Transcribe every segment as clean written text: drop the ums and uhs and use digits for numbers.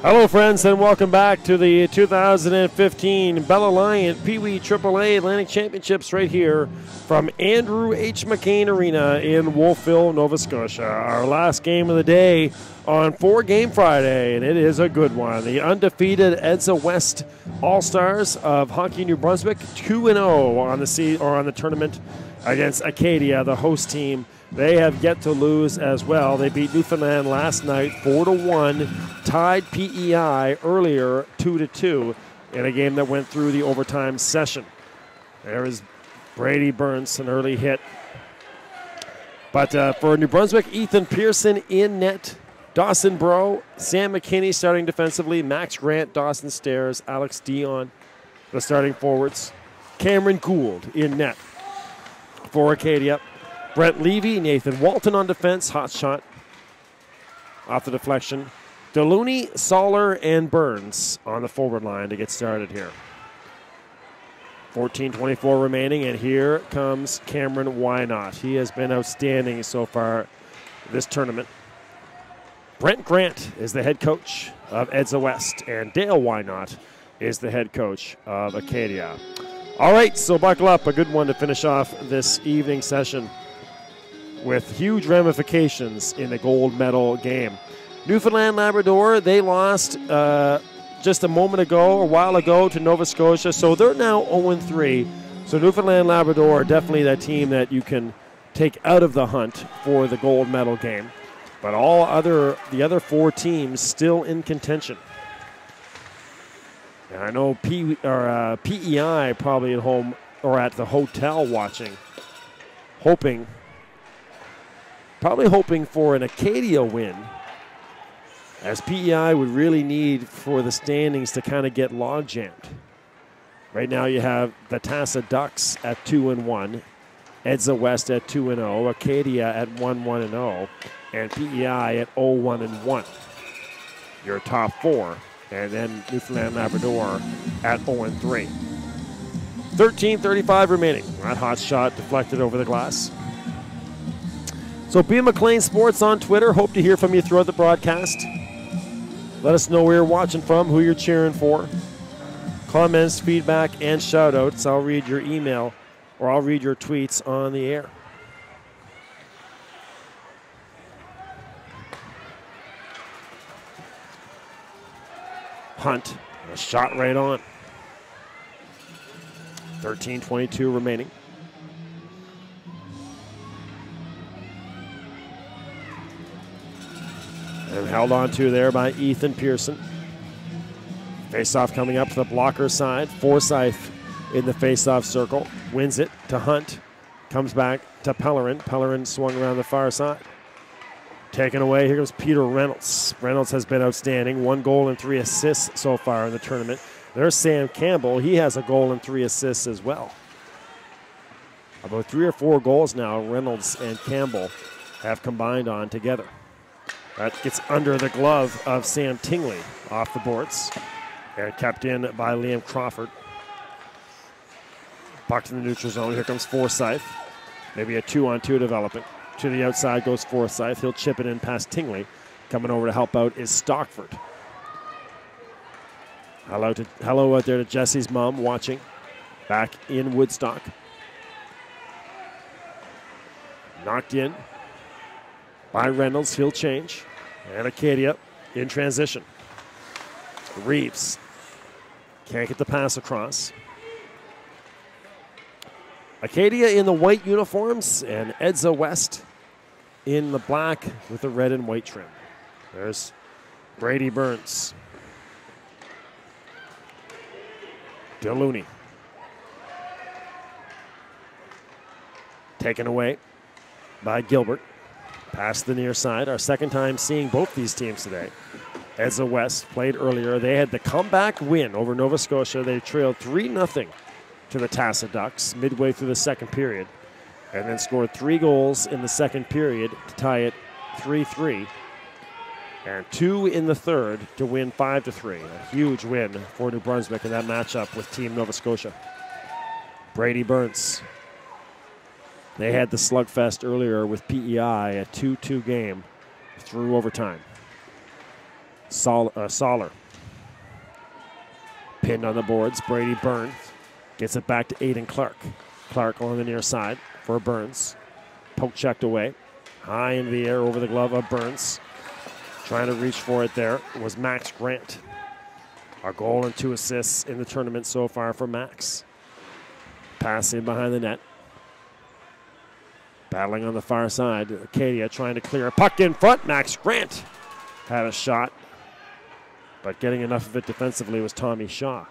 Hello, friends, and welcome back to the 2015 Bell Alliant Peewee AAA Atlantic Championships right here from Andrew H. McCain Arena in Wolfville, Nova Scotia. Our last game of the day on 4-Game Friday, and it is a good one. The undefeated Edzawest All-Stars of Hockey New Brunswick, 2-0 on the tournament against Acadia, the host team. They have yet to lose as well. They beat Newfoundland last night 4-1, tied PEI earlier 2-2 in a game that went through the overtime session. There is Brady Burns, an early hit. But for New Brunswick, Ethan Pearson in net, Dawson Bro, Sam McKinney starting defensively, Max Grant, Dawson Stairs, Alex Dion, the starting forwards. Cameron Gould in net for Acadia. Brent Levy, Nathan Walton on defense, hot shot off the deflection. Delooney, Soller, and Burns on the forward line to get started here. 14:24 remaining, and here comes Cameron Wynot. He has been outstanding so far this tournament. Brent Grant is the head coach of Edzawest, and Dale Wynot is the head coach of Acadia. All right, so buckle up. A good one to finish off this evening session with huge ramifications in the gold medal game. Newfoundland Labrador, they lost just a while ago to Nova Scotia, so they're now 0-3. So Newfoundland Labrador are definitely that team that you can take out of the hunt for the gold medal game. But the other four teams still in contention. And I know PEI probably at home or at the hotel watching, probably hoping for an Acadia win, as PEI would really need for the standings to kind of get log jammed. Right now you have the Tassa Ducks at 2-1, Edzawest at 2-0, Acadia at 1-1-0, and PEI at 0-1-1. Your top four, and then Newfoundland Labrador at 0-3. 13:35 remaining. That hot shot deflected over the glass. So be McLean Sports on Twitter. Hope to hear from you throughout the broadcast. Let us know where you're watching from, who you're cheering for. Comments, feedback, and shout-outs. I'll read your email or I'll read your tweets on the air. Hunt, a shot right on. 13:22 remaining. And held on to there by Ethan Pearson. Face-off coming up to the blocker side. Forsyth in the face-off circle. Wins it to Hunt. Comes back to Pellerin. Pellerin swung around the far side. Taken away. Here comes Peter Reynolds. Reynolds has been outstanding. 1 goal and 3 assists so far in the tournament. There's Sam Campbell. He has a goal and 3 assists as well. About 3 or 4 goals now Reynolds and Campbell have combined on together. That gets under the glove of Sam Tingley off the boards and kept in by Liam Crawford. Puck to the neutral zone. Here comes Forsyth. Maybe a 2-on-2 development. To the outside goes Forsyth. He'll chip it in past Tingley. Coming over to help out is Stockford. Hello out there to Jesse's mom watching back in Woodstock. Knocked in by Reynolds. He'll change. And Acadia in transition. Reeves can't get the pass across. Acadia in the white uniforms and Edzawest in the black with the red and white trim. There's Brady Burns. Delooney. Taken away by Gilbert. Past the near side. Our second time seeing both these teams today. Edzawest played earlier. They had the comeback win over Nova Scotia. They trailed 3-0 to the Tassa Ducks midway through the second period, and then scored 3 goals in the second period to tie it 3-3, and 2 in the third to win 5-3. A huge win for New Brunswick in that matchup with Team Nova Scotia. Brady Burns. They had the slugfest earlier with PEI, a 2-2 game through overtime. Soller. Pinned on the boards. Brady Burns gets it back to Aiden Clark. Clark on the near side for Burns. Poke checked away. High in the air over the glove of Burns. Trying to reach for it there was Max Grant. A goal and 2 assists in the tournament so far for Max. Pass in behind the net. Battling on the far side. Acadia trying to clear a puck in front. Max Grant had a shot, but getting enough of it defensively was Tommy Shaw.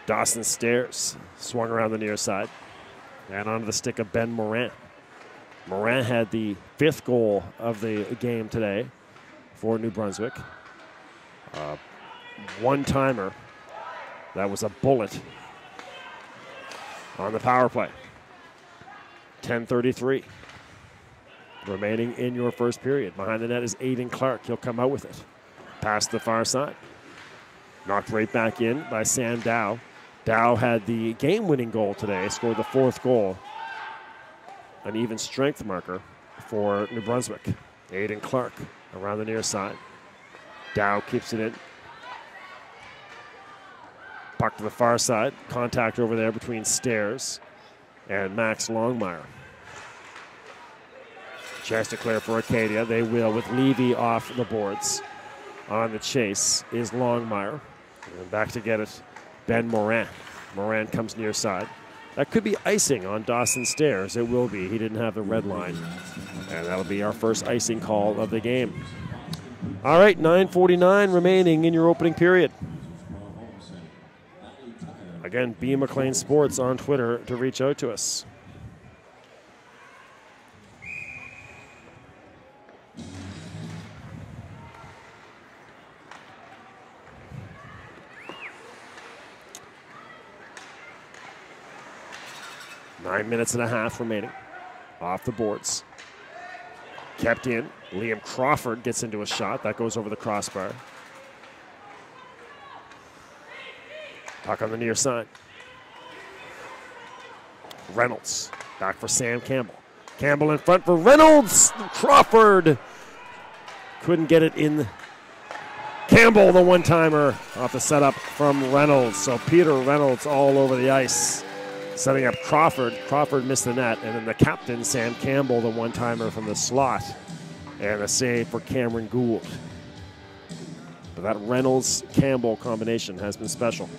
Dawson Stairs swung around the near side and onto the stick of Ben Morin. Morin had the 5th goal of the game today for New Brunswick. One-timer. That was a bullet on the power play. 10:33 remaining in your first period. Behind the net is Aiden Clark. He'll come out with it. Past the far side. Knocked right back in by Sam Dow. Dow had the game-winning goal today, scored the 4th goal. An even strength marker for New Brunswick. Aiden Clark around the near side. Dow keeps it in. Puck to the far side. Contact over there between Stairs and Max Longmire. Chance to clear for Acadia. They will with Levy off the boards. On the chase is Longmire. And back to get it, Ben Morin. Morin comes near side. That could be icing on Dawson Stairs. It will be. He didn't have the red line. And that'll be our first icing call of the game. All right, 9:49 remaining in your opening period. Again, B. McLean Sports on Twitter to reach out to us. Nine minutes and a half remaining. Off the boards. Kept in. Liam Crawford gets into a shot. That goes over the crossbar. Puck on the near side. Reynolds. Back for Sam Campbell. Campbell in front for Reynolds. Crawford couldn't get it in. Campbell, the one-timer, off the setup from Reynolds. So Peter Reynolds all over the ice. Setting up Crawford. Crawford missed the net. And then the captain, Sam Campbell, the one-timer from the slot. And a save for Cameron Gould. But that Reynolds-Campbell combination has been special.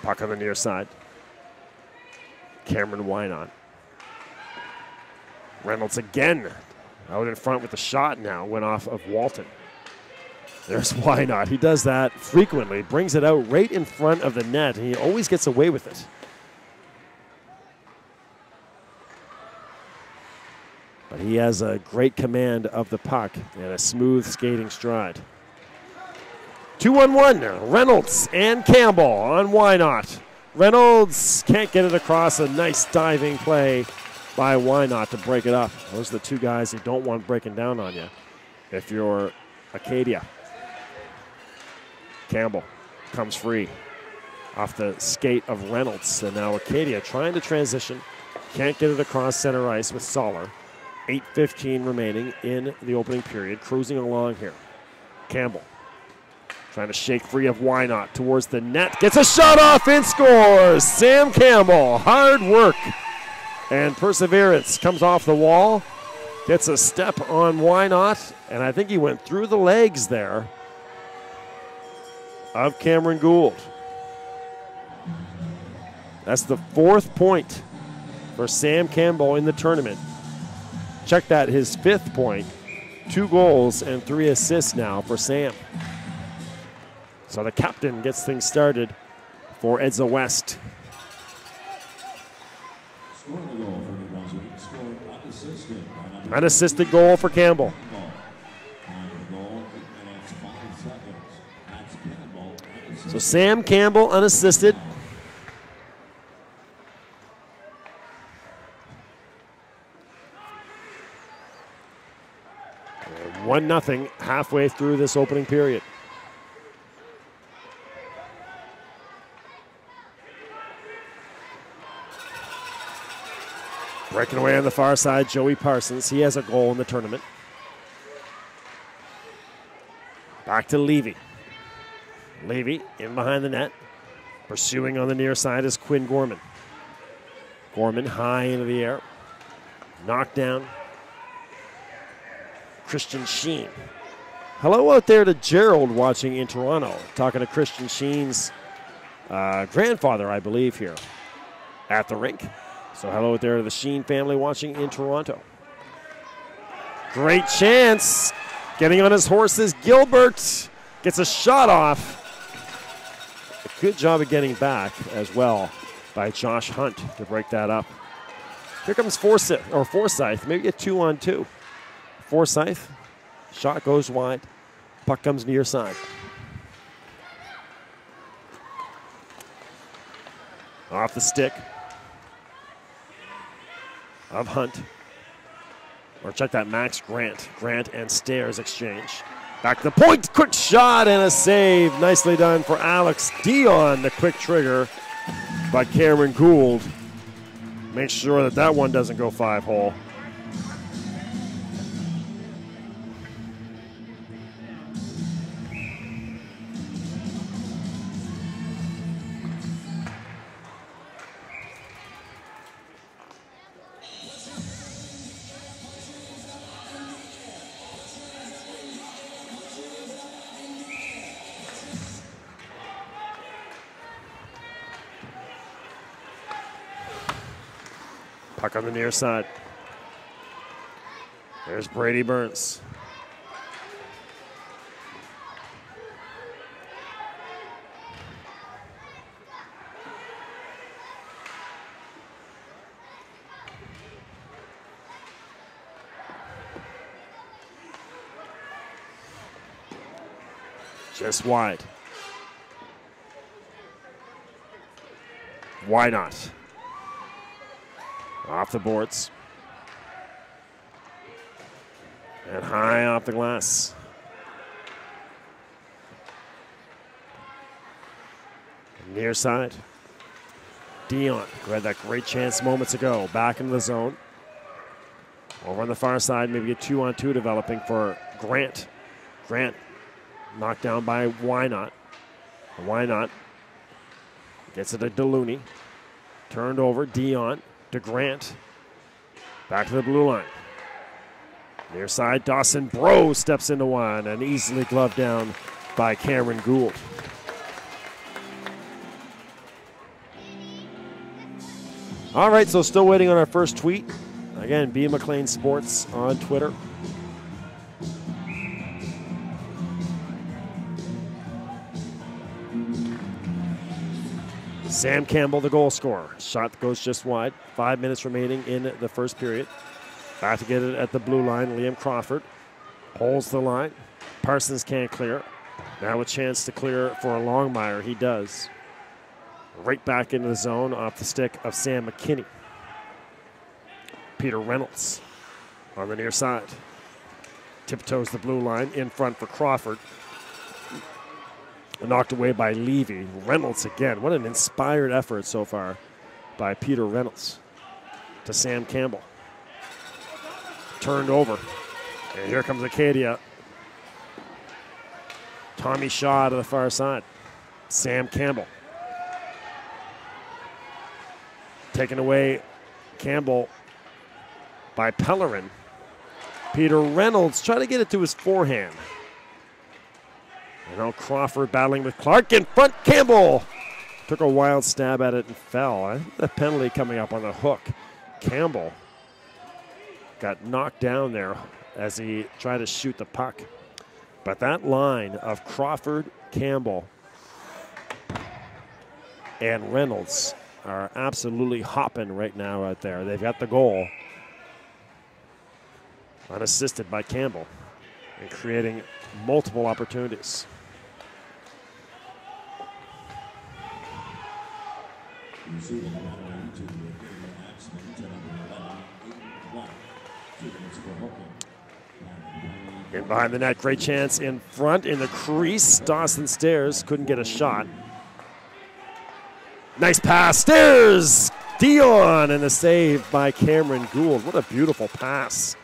Puck on the near side. Cameron Wynot. Reynolds again out in front with the shot now. Went off of Walton. There's Wynot. He does that frequently. Brings it out right in front of the net. And he always gets away with it. But he has a great command of the puck and a smooth skating stride. 2-on-1. Reynolds and Campbell on Wynot. Reynolds can't get it across. A nice diving play by Wynot to break it up. Those are the two guys you don't want breaking down on you if you're Acadia. Campbell comes free off the skate of Reynolds. And now Acadia trying to transition. Can't get it across center ice with Soller. 8:15 remaining in the opening period. Cruising along here. Campbell trying to shake free of Wynot towards the net. Gets a shot off and scores. Sam Campbell. Hard work and perseverance comes off the wall. Gets a step on Wynot. And I think he went through the legs there of Cameron Gould. That's the 4th point for Sam Campbell in the tournament. Check that, his 5th point. 2 goals and 3 assists now for Sam. So the captain gets things started for Edzawest. Unassisted goal for Campbell. So Sam Campbell unassisted. And 1-0 halfway through this opening period. Breaking away on the far side, Joey Parsons. He has a goal in the tournament. Back to Levy. Levy in behind the net. Pursuing on the near side is Quinn Gorman. Gorman high into the air. Knocked down. Christian Sheen. Hello out there to Gerald watching in Toronto. Talking to Christian Sheen's grandfather, I believe, here at the rink. So hello out there to the Sheen family watching in Toronto. Great chance. Getting on his horses, Gilbert gets a shot off. A good job of getting back as well by Josh Hunt to break that up. Here comes Forsyth, maybe a 2-on-2. Forsyth, shot goes wide, puck comes near side. Off the stick of Hunt. Or check that, Max Grant. Grant and Stairs exchange. Back to the point, quick shot and a save. Nicely done for Alex Dion, the quick trigger by Cameron Gould. Make sure that that one doesn't go 5-hole. Puck on the near side. There's Brady Burns. Just wide. Why not? Off the boards. And high off the glass. Near side. Dion, who had that great chance moments ago, back into the zone. Over on the far side, maybe a 2-on-2 developing for Grant. Grant knocked down by Why Not. Why Not gets it to Delooney. Turned over, Dion to Grant. Back to the blue line. Near side, Dawson Bro steps into one and easily gloved down by Cameron Gould. All right, so still waiting on our first tweet. Again, B. McLean Sports on Twitter. Sam Campbell, the goal scorer. Shot goes just wide. 5 minutes remaining in the first period. Back to get it at the blue line. Liam Crawford holds the line. Parsons can't clear. Now a chance to clear for a Longmire. He does. Right back into the zone off the stick of Sam McKinney. Peter Reynolds on the near side. Tiptoes the blue line in front for Crawford. Knocked away by Levy. Reynolds again. What an inspired effort so far by Peter Reynolds. To Sam Campbell. Turned over. And here comes Acadia. Tommy Shaw to the far side. Sam Campbell. Taken away Campbell by Pellerin. Peter Reynolds trying to get it to his forehand. And now Crawford battling with Clark in front. Campbell took a wild stab at it and fell. I think the penalty coming up on the hook. Campbell got knocked down there as he tried to shoot the puck. But that line of Crawford, Campbell, and Reynolds are absolutely hopping right now out there. They've got the goal unassisted by Campbell and creating multiple opportunities. In behind the net, great chance in front in the crease. Dawson Stairs couldn't get a shot. Nice pass, Stairs Dion, and the save by Cameron Gould. What a beautiful pass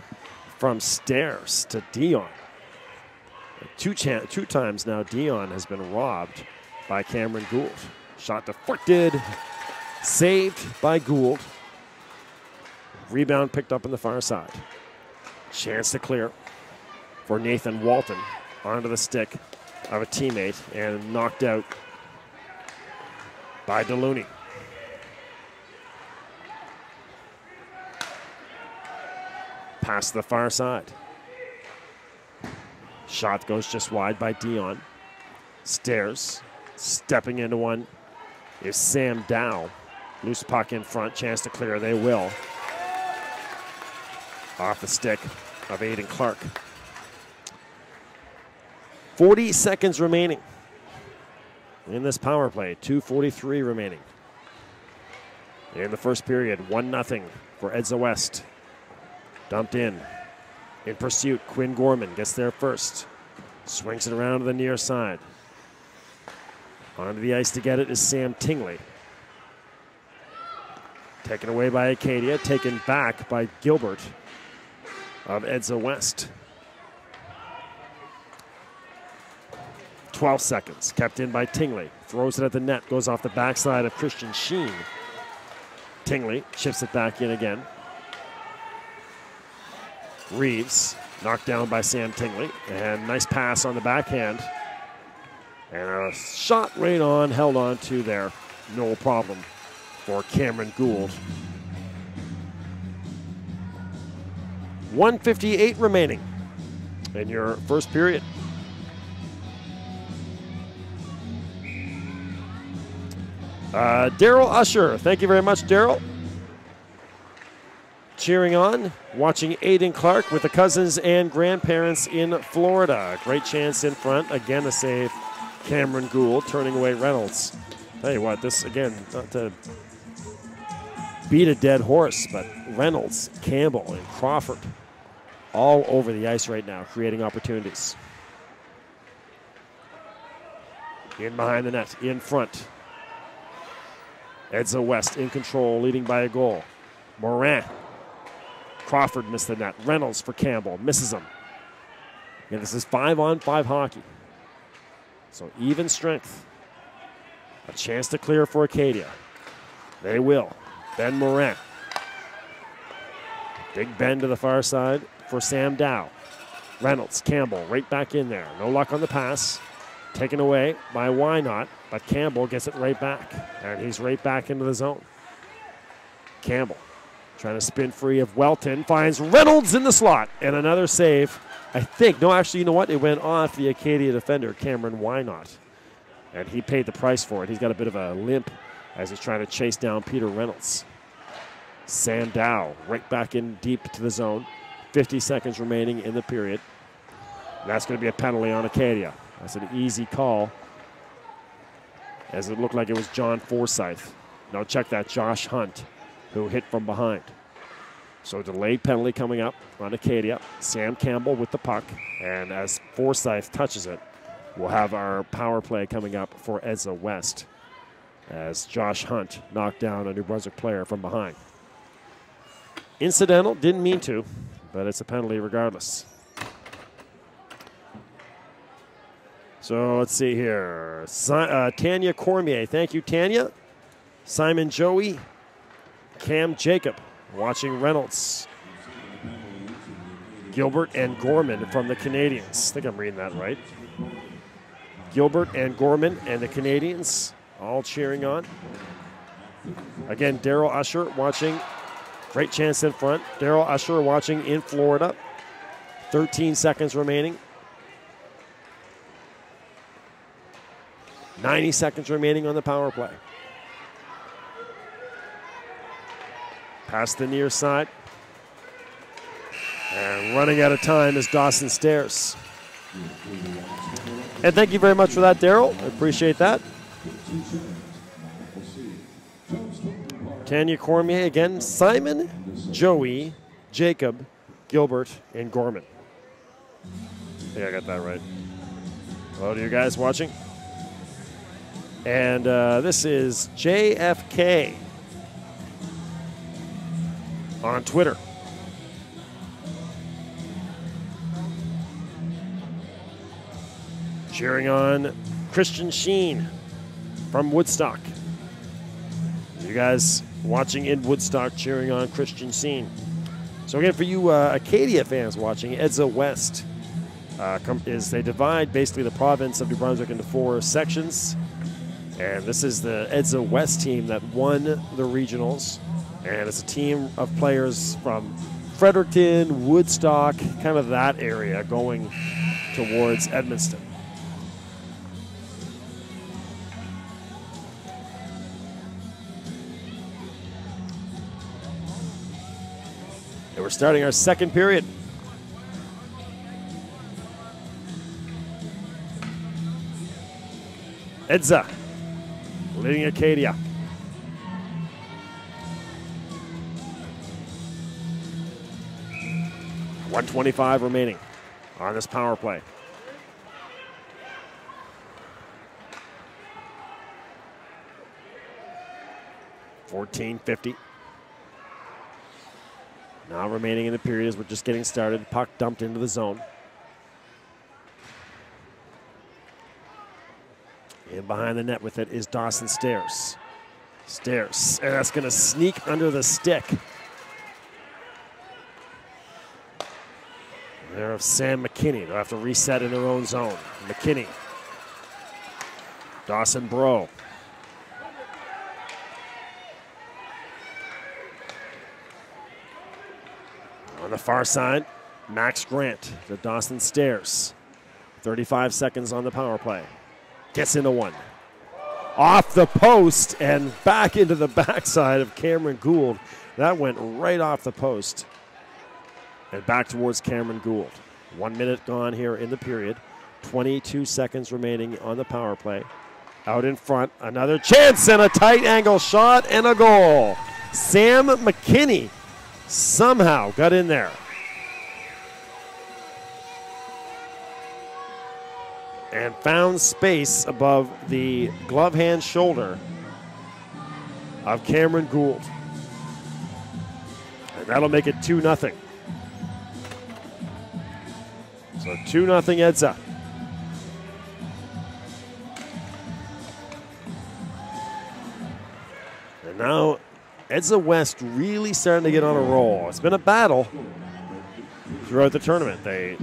from Stairs to Dion. Two times now Dion has been robbed by Cameron Gould. Shot deflected, saved by Gould. Rebound picked up on the far side. Chance to clear for Nathan Walton onto the stick of a teammate and knocked out by DeLuny. Pass to the far side. Shot goes just wide by Dion. Stairs. Stepping into one is Sam Dow. Loose puck in front. Chance to clear. They will. Off the stick of Aiden Clark. 40 seconds remaining in this power play. 2:43 remaining. In the first period, 1-0 for Edzawest. Dumped in pursuit. Quinn Gorman gets there first. Swings it around to the near side. Onto the ice to get it is Sam Tingley. Taken away by Acadia. Taken back by Gilbert of Edzawest. 12 seconds. Kept in by Tingley. Throws it at the net. Goes off the backside of Christian Sheen. Tingley chips it back in again. Reeves knocked down by Sam Tingley. And nice pass on the backhand. And a shot right on, held on to there. No problem for Cameron Gould. 1:58 remaining in your first period. Daryl Usher, thank you very much, Daryl. Cheering on, watching Aiden Clark with the cousins and grandparents in Florida. Great chance in front. Again, a save. Cameron Gould turning away Reynolds. Tell you what, this again, not to beat a dead horse, but Reynolds, Campbell, and Crawford all over the ice right now, creating opportunities. In behind the net, in front. Edzawest in control, leading by a goal. Morin. Crawford missed the net. Reynolds for Campbell, misses him. And this is 5-on-5 hockey. So even strength. A chance to clear for Acadia. They will. Ben Morin. Big bend to the far side for Sam Dow. Reynolds, Campbell, right back in there. No luck on the pass. Taken away by Wynot, but Campbell gets it right back. And he's right back into the zone. Campbell trying to spin free of Welton. Finds Reynolds in the slot. And another save. I think, no, actually, you know what? It went off the Acadia defender, Cameron Wynot. And he paid the price for it. He's got a bit of a limp as he's trying to chase down Peter Reynolds. Sam Dow right back in deep to the zone. 50 seconds remaining in the period. And that's going to be a penalty on Acadia. That's an easy call, as it looked like it was John Forsyth. Now check that, Josh Hunt, who hit from behind. So delayed penalty coming up on Acadia. Sam Campbell with the puck. And as Forsyth touches it, we'll have our power play coming up for Edzawest, as Josh Hunt knocked down a New Brunswick player from behind. Incidental, didn't mean to, but it's a penalty regardless. So let's see here. Tanya Cormier, thank you, Tanya. Simon Joey, Cam Jacob, watching Reynolds. Gilbert and Gorman from the Canadians. I think I'm reading that right. Gilbert and Gorman and the Canadians all cheering on. Again, Daryl Usher watching. Great chance in front. Daryl Usher watching in Florida. 13 seconds remaining. 90 seconds remaining on the power play. Past the near side. And running out of time is Dawson Stairs. And thank you very much for that, Daryl. I appreciate that. Tanya Cormier again. Simon, Joey, Jacob, Gilbert, and Gorman. I think I got that right. Hello to you guys watching. And this is JFK on Twitter. Cheering on Christian Sheen from Woodstock. You guys watching in Woodstock cheering on Christian Sheen. So again, for you Acadia fans watching, Edzawest they divide basically the province of New Brunswick into 4 sections. And this is the Edzawest team that won the regionals. And it's a team of players from Fredericton, Woodstock, kind of that area going towards Edmundston. And we're starting our second period. Edza leading Acadia. 1:25 remaining on this power play. $14.50. Now remaining in the period as we're just getting started. Puck dumped into the zone. In behind the net with it is Dawson Stairs. Stairs, and that's going to sneak under the stick. There of Sam McKinney. They'll have to reset in their own zone. McKinney. Dawson Bro. On the far side, Max Grant to Dawson Stairs. 35 seconds on the power play. Gets into one. Off the post and back into the backside of Cameron Gould. That went right off the post. And back towards Cameron Gould. 1 minute gone here in the period. 22 seconds remaining on the power play. Out in front, another chance and a tight angle shot and a goal. Sam McKinney somehow got in there. And found space above the glove hand shoulder of Cameron Gould. And that'll make it 2-0. So 2-0 Edza. And now Edzawest really starting to get on a roll. It's been a battle throughout the tournament. They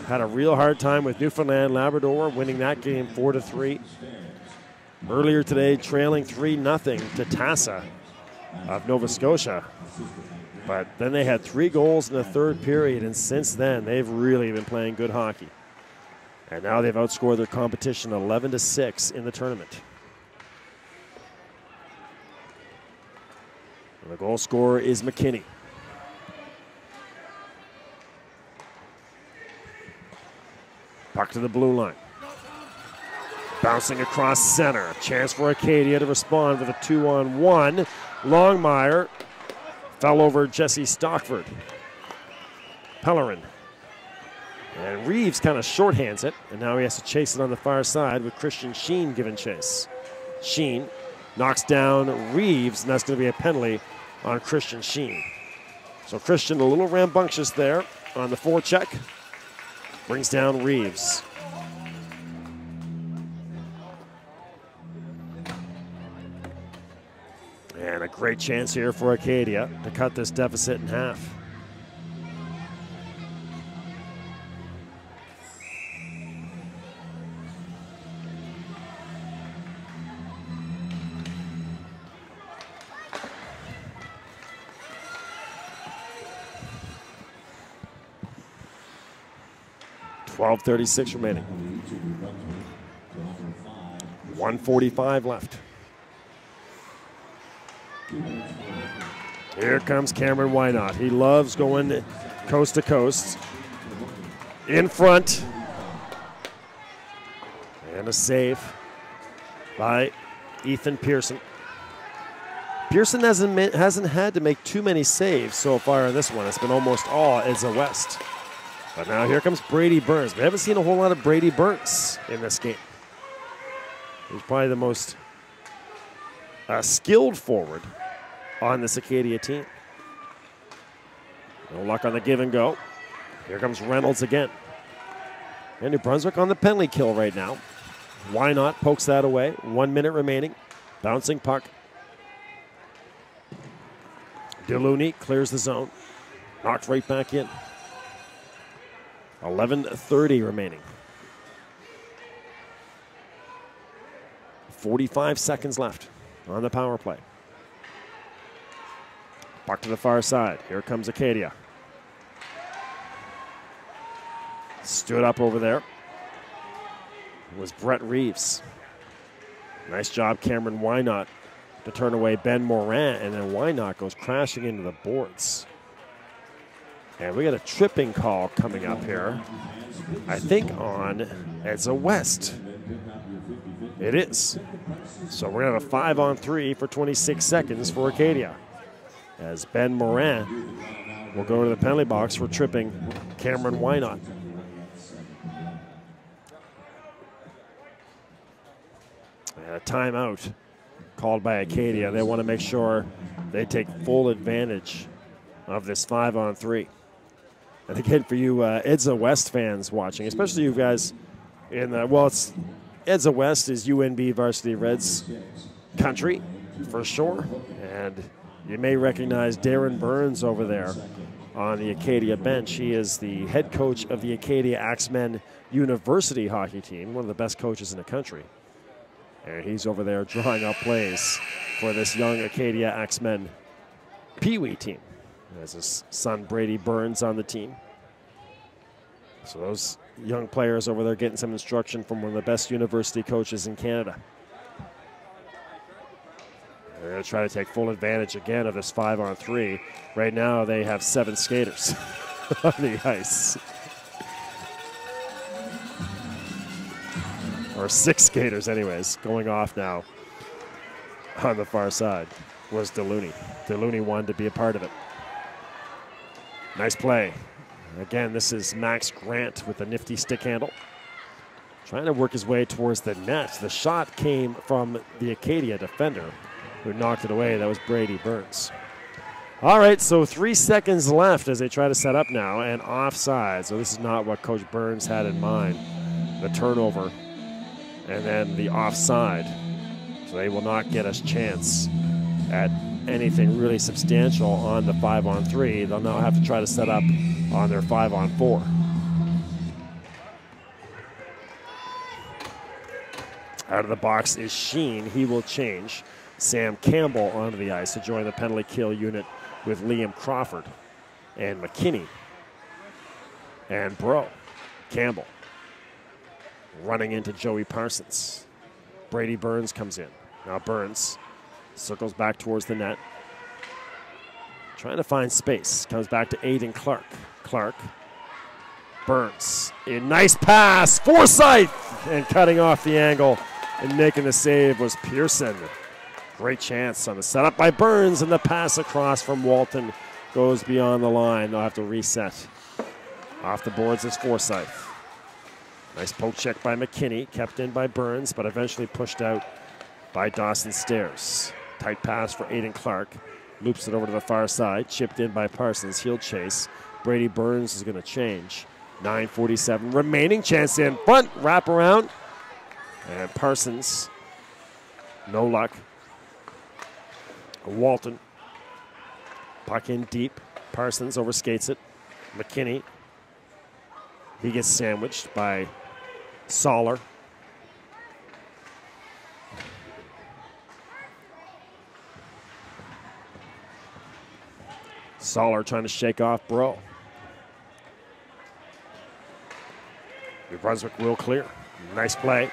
had a real hard time with Newfoundland Labrador, winning that game 4-3. Earlier today, trailing 3-0 to Tassa of Nova Scotia. But then they had 3 goals in the third period, and since then, they've really been playing good hockey. And now they've outscored their competition 11-6 in the tournament. And the goal scorer is McKinney. Puck to the blue line. Bouncing across center. Chance for Acadia to respond with a 2-on-1. Longmire fell over Jesse Stockford. Pellerin. And Reeves kind of shorthands it, and now he has to chase it on the far side with Christian Sheen giving chase. Sheen knocks down Reeves, and that's going to be a penalty on Christian Sheen. So Christian a little rambunctious there on the forecheck. Brings down Reeves. And a great chance here for Acadia to cut this deficit in half. .36 remaining. 1:45 left. Here comes Cameron Wynot. He loves going coast to coast. In front. And a save by Ethan Pearson. Pearson hasn't had to make too many saves so far in this one. It's been almost all Edzawest. But now here comes Brady Burns. We haven't seen a whole lot of Brady Burns in this game. He's probably the most skilled forward on this Acadia team. No luck on the give and go. Here comes Reynolds again. And New Brunswick on the penalty kill right now. Why not? Pokes that away. 1 minute remaining. Bouncing puck. Deluni clears the zone. Knocked right back in. 11:30 remaining. 45 seconds left on the power play. Puck to the far side. Here comes Acadia. Stood up over there. It was Brett Reeves. Nice job, Cameron Wynot, to turn away Ben Morin, and then Wynot goes crashing into the boards. And we got a tripping call coming up here, I think on Edzawest. It is. So we're going to have a 5-on-3 for 26 seconds for Acadia, as Ben Morin will go to the penalty box for tripping Cameron Wynot. And a timeout called by Acadia. They want to make sure they take full advantage of this 5-on-3. And again, for you Edzawest fans watching, especially you guys in the, well, it's Edzawest is UNB Varsity Reds country for sure. And you may recognize Darren Burns over there on the Acadia bench. He is the head coach of the Acadia Axemen University hockey team, one of the best coaches in the country. And he's over there drawing up plays for this young Acadia Axemen Peewee team. Has his son Brady Burns on the team. So those young players over there getting some instruction from one of the best university coaches in Canada. They're going to try to take full advantage again of this 5-on-3. Right now they have 7 skaters on the ice. Or 6 skaters anyways, going off now on the far side was Deluni. Deluni wanted to be a part of it. Nice play. Again, this is Max Grant with a nifty stick handle. Trying to work his way towards the net. The shot came from the Acadia defender who knocked it away. That was Brady Burns. All right, so 3 seconds left as they try to set up now, and offside. So this is not what Coach Burns had in mind. The turnover and then the offside. So they will not get us chance at anything really substantial on the 5-on-3. They'll now have to try to set up on their 5-on-4. Out of the box is Sheen. He will change Sam Campbell onto the ice to join the penalty kill unit with Liam Crawford and McKinney and Bro. Campbell running into Joey Parsons. Brady Burns comes in. Now Burns circles back towards the net. Trying to find space. Comes back to Aiden Clark. Clark. Burns. A nice pass. Forsyth! And cutting off the angle and making the save was Pearson. Great chance on the setup by Burns, and the pass across from Walton goes beyond the line. They'll have to reset. Off the boards is Forsyth. Nice poke check by McKinney, kept in by Burns, but eventually pushed out by Dawson Stairs. Tight pass for Aiden Clark. Loops it over to the far side, chipped in by Parsons. He'll chase. Brady Burns is going to change. 9:47 remaining. Chance in front. Wrap around. And Parsons, no luck. Walton. Puck in deep. Parsons overskates it. McKinney. He gets sandwiched by Soller. Soller trying to shake off Bro. New Brunswick will clear. Nice play.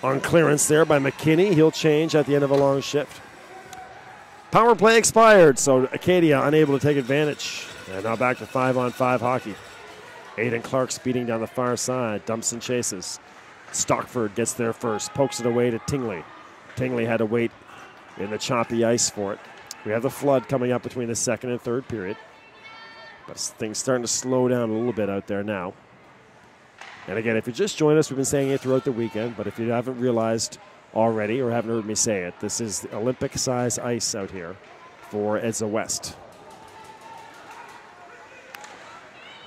On clearance there by McKinney. He'll change at the end of a long shift. Power play expired, so Acadia unable to take advantage. And now back to 5-on-5 hockey. Aiden Clark speeding down the far side. Dumps and chases. Stockford gets there first. Pokes it away to Tingley. Tingley had to wait in the choppy ice for it. We have the flood coming up between the second and third period. But things starting to slow down a little bit out there now. And again, if you just joined us, we've been saying it throughout the weekend, but if you haven't realized already or haven't heard me say it, this is the Olympic-size ice out here for Edzawest.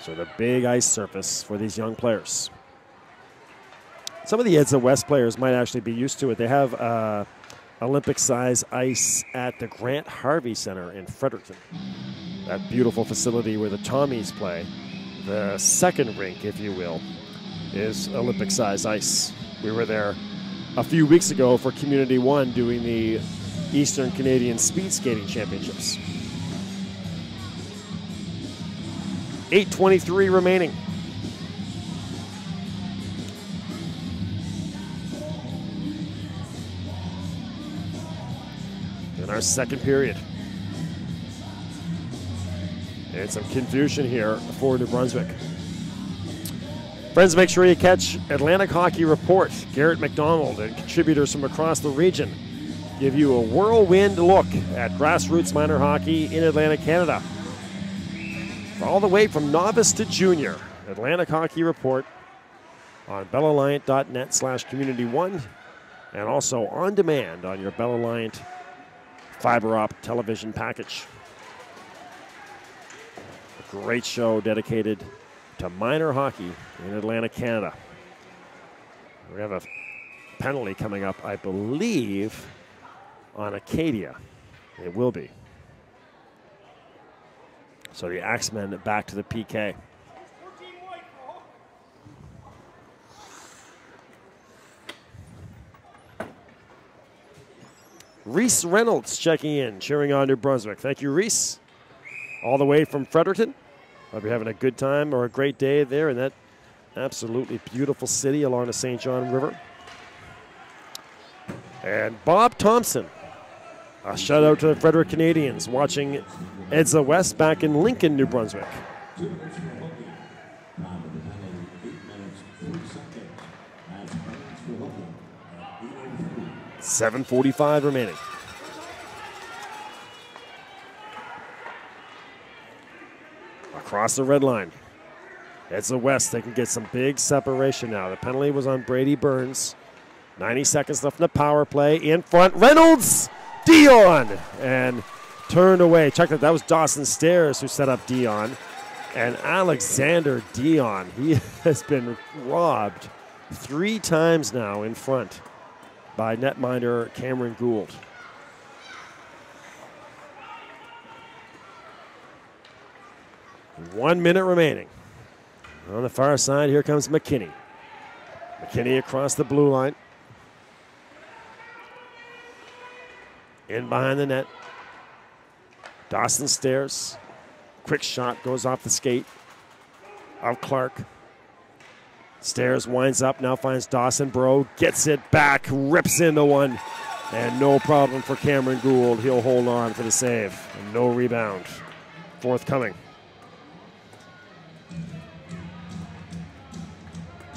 So the big ice surface for these young players. Some of the Edzawest players might actually be used to it. They have Olympic-size ice at the Grant Harvey Center in Fredericton. That beautiful facility where the Tommies play. The second rink, if you will, is Olympic-size ice. We were there a few weeks ago for Community 1 doing the Eastern Canadian Speed Skating Championships. 8:23 remaining. In our second period. And some confusion here for New Brunswick. Friends, make sure you catch Atlantic Hockey Report. Garrett McDonald and contributors from across the region give you a whirlwind look at grassroots minor hockey in Atlantic Canada. All the way from novice to junior. Atlantic Hockey Report on bellalliant.net/community1 and also on demand on your Bell Alliant fiber optic television package. A great show dedicated to minor hockey in Atlantic Canada. We have a penalty coming up, I believe, on Acadia. It will be. So the Axemen back to the PK. Reese Reynolds checking in, cheering on New Brunswick. Thank you, Reese. All the way from Fredericton. Hope you're having a good time or a great day there in that absolutely beautiful city along the St. John River. And Bob Thompson. A shout out to the Frederick Canadians watching Edzawest back in Lincoln, New Brunswick. 7:45 remaining. Across the red line. Edzawest, they can get some big separation now. The penalty was on Brady Burns. 90 seconds left in the power play. In front, Reynolds! Dion! And turned away. Check that. That was Dawson Stairs who set up Dion. And Alexander Dion, he has been robbed 3 times now in front by netminder Cameron Gould. One minute remaining. On the far side, here comes McKinney. McKinney across the blue line. In behind the net. Dawson Stairs. Quick shot goes off the skate of Clark. Stairs winds up, now finds Dawson. Bro gets it back, rips into one. And no problem for Cameron Gould. He'll hold on for the save. And no rebound forthcoming.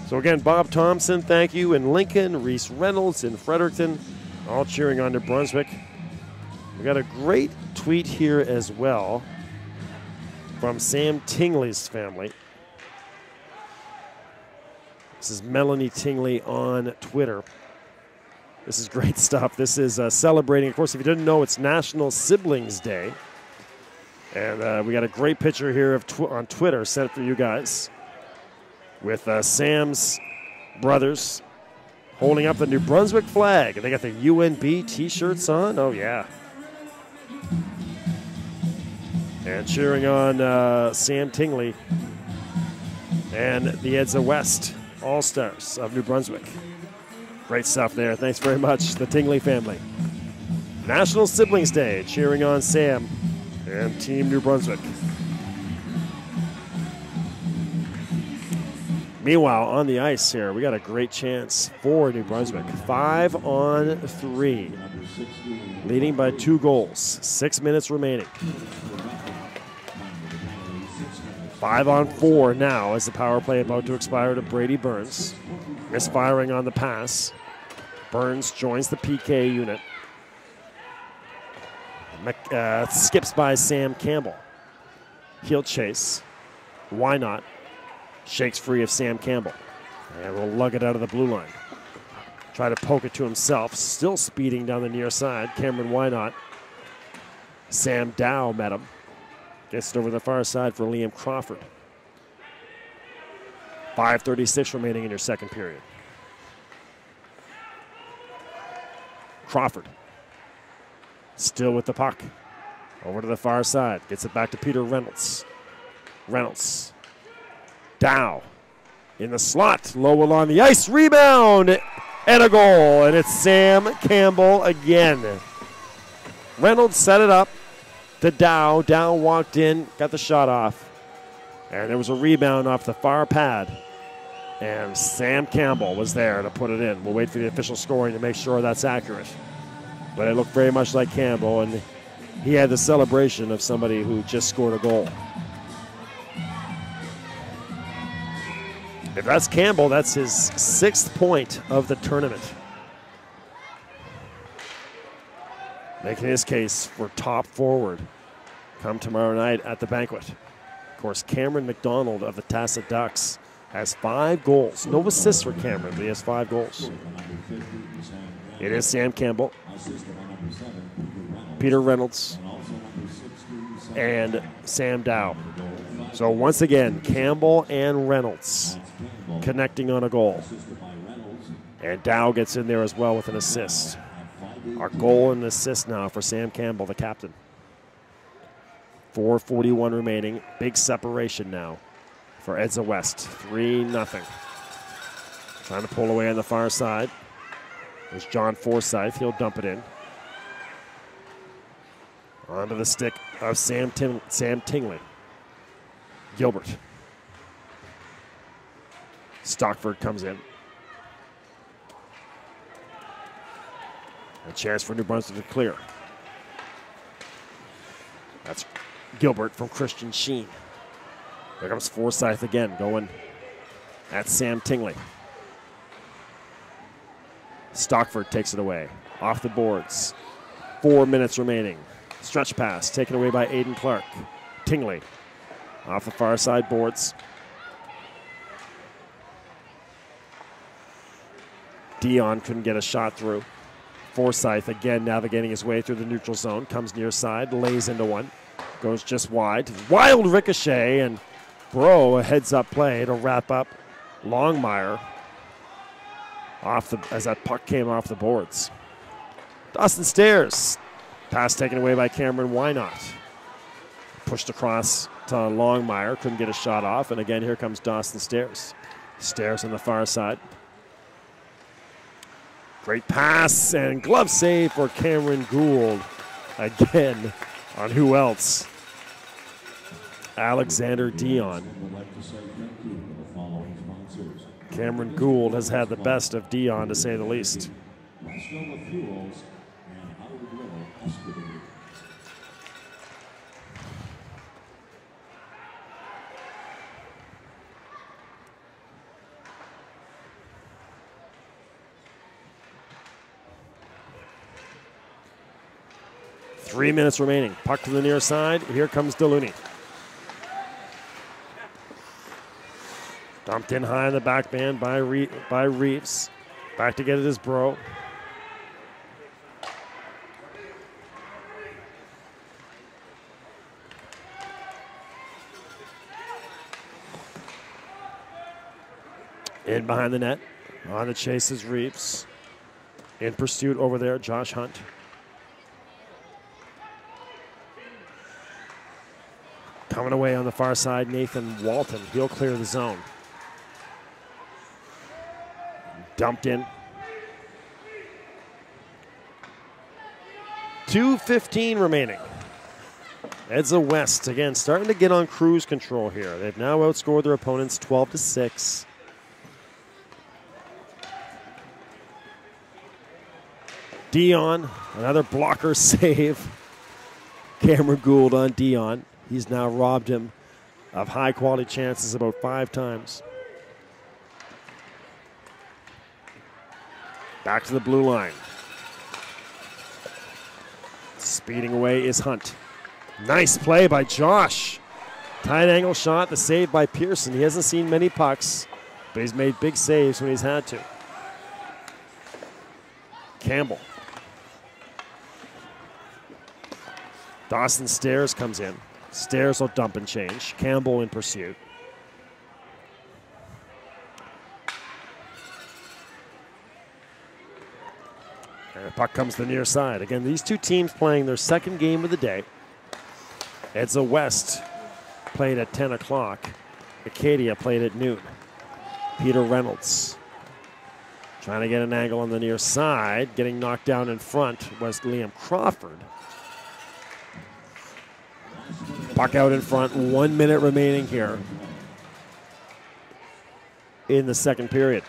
So again, Bob Thompson, thank you in Lincoln. Reese Reynolds in Fredericton, all cheering on New Brunswick. We got a great tweet here as well from Sam Tingley's family. This is Melanie Tingley on Twitter. This is great stuff. This is celebrating, of course, if you didn't know, it's National Siblings Day. And we got a great picture here of on Twitter sent for you guys with Sam's brothers holding up the New Brunswick flag. And they got the UNB t-shirts on. Oh, yeah. And cheering on Sam Tingley and the Edzawest All-Stars of New Brunswick. Great stuff there. Thanks very much, the Tingley family. National Siblings Day, cheering on Sam and Team New Brunswick. Meanwhile, on the ice here, we got a great chance for New Brunswick. 5-on-3, leading by 2 goals. 6 minutes remaining. 5-on-4 now as the power play about to expire to Brady Burns. Misfiring on the pass. Burns joins the PK unit. Skips by Sam Campbell. Heel chase. Why not? Shakes free of Sam Campbell. And will lug it out of the blue line. Try to poke it to himself. Still speeding down the near side. Cameron Wynot. Sam Dow met him. Gets it over the far side for Liam Crawford. 5:36 remaining in your second period. Crawford still with the puck. Over to the far side. Gets it back to Peter Reynolds. Reynolds. Dow in the slot. Low along the ice. Rebound and a goal. And it's Sam Campbell again. Reynolds set it up to Dow. Dow walked in, got the shot off. And there was a rebound off the far pad. And Sam Campbell was there to put it in. We'll wait for the official scoring to make sure that's accurate. But it looked very much like Campbell, and he had the celebration of somebody who just scored a goal. If that's Campbell, that's his 6th point of the tournament. Making his case for top forward come tomorrow night at the banquet. Of course, Cameron McDonald of the Tacit Ducks has 5 goals. No assists for Cameron, but he has 5 goals. It is Sam Campbell, Peter Reynolds, and Sam Dow. So once again, Campbell and Reynolds connecting on a goal. And Dow gets in there as well with an assist. Our goal and assist now for Sam Campbell, the captain. 4:41 remaining. Big separation now for Edzawest. 3-0. Trying to pull away on the far side. There's John Forsyth. He'll dump it in. Onto the stick of Sam Tingley. Gilbert. Stockford comes in. A chance for New Brunswick to clear. That's Gilbert from Christian Sheen. There comes Forsyth again, going at Sam Tingley. Stockford takes it away. Off the boards. 4 minutes remaining. Stretch pass taken away by Aiden Clark. Tingley off the far side boards. Dion couldn't get a shot through. Forsyth again navigating his way through the neutral zone. Comes near side, lays into one. Goes just wide. Wild ricochet, and Bro, a heads-up play to wrap up Longmire as that puck came off the boards. Dawson Stairs. Pass taken away by Cameron Wynot. Pushed across to Longmire. Couldn't get a shot off. And again, here comes Dawson Stairs. Stairs on the far side. Great pass and glove save for Cameron Gould. Again, on who else? Alexander Dion. Cameron Gould has had the best of Dion, to say the least. 3 minutes remaining. Puck to the near side. Here comes DeLuny. Dumped in high on the back band by Reeves. Back to get it is Bro. In behind the net. On the chase is Reeves. In pursuit over there, Josh Hunt. Coming away on the far side, Nathan Walton. He'll clear the zone. Dumped in. 2:15 remaining. Edzawest, again, starting to get on cruise control here. They've now outscored their opponents 12-6. Dion, another blocker save. Cameron Gould on Dion. He's now robbed him of high-quality chances about 5 times. Back to the blue line. Speeding away is Hunt. Nice play by Josh. Tight angle shot, the save by Pearson. He hasn't seen many pucks, but he's made big saves when he's had to. Campbell. Dawson Stairs comes in. Stairs will dump and change. Campbell in pursuit. puck comes to the near side. Again, these two teams playing their second game of the day. Edzawest played at 10 o'clock. Acadia played at noon. Peter Reynolds trying to get an angle on the near side. Getting knocked down in front was Liam Crawford. Puck out in front. 1 minute remaining here in the second period.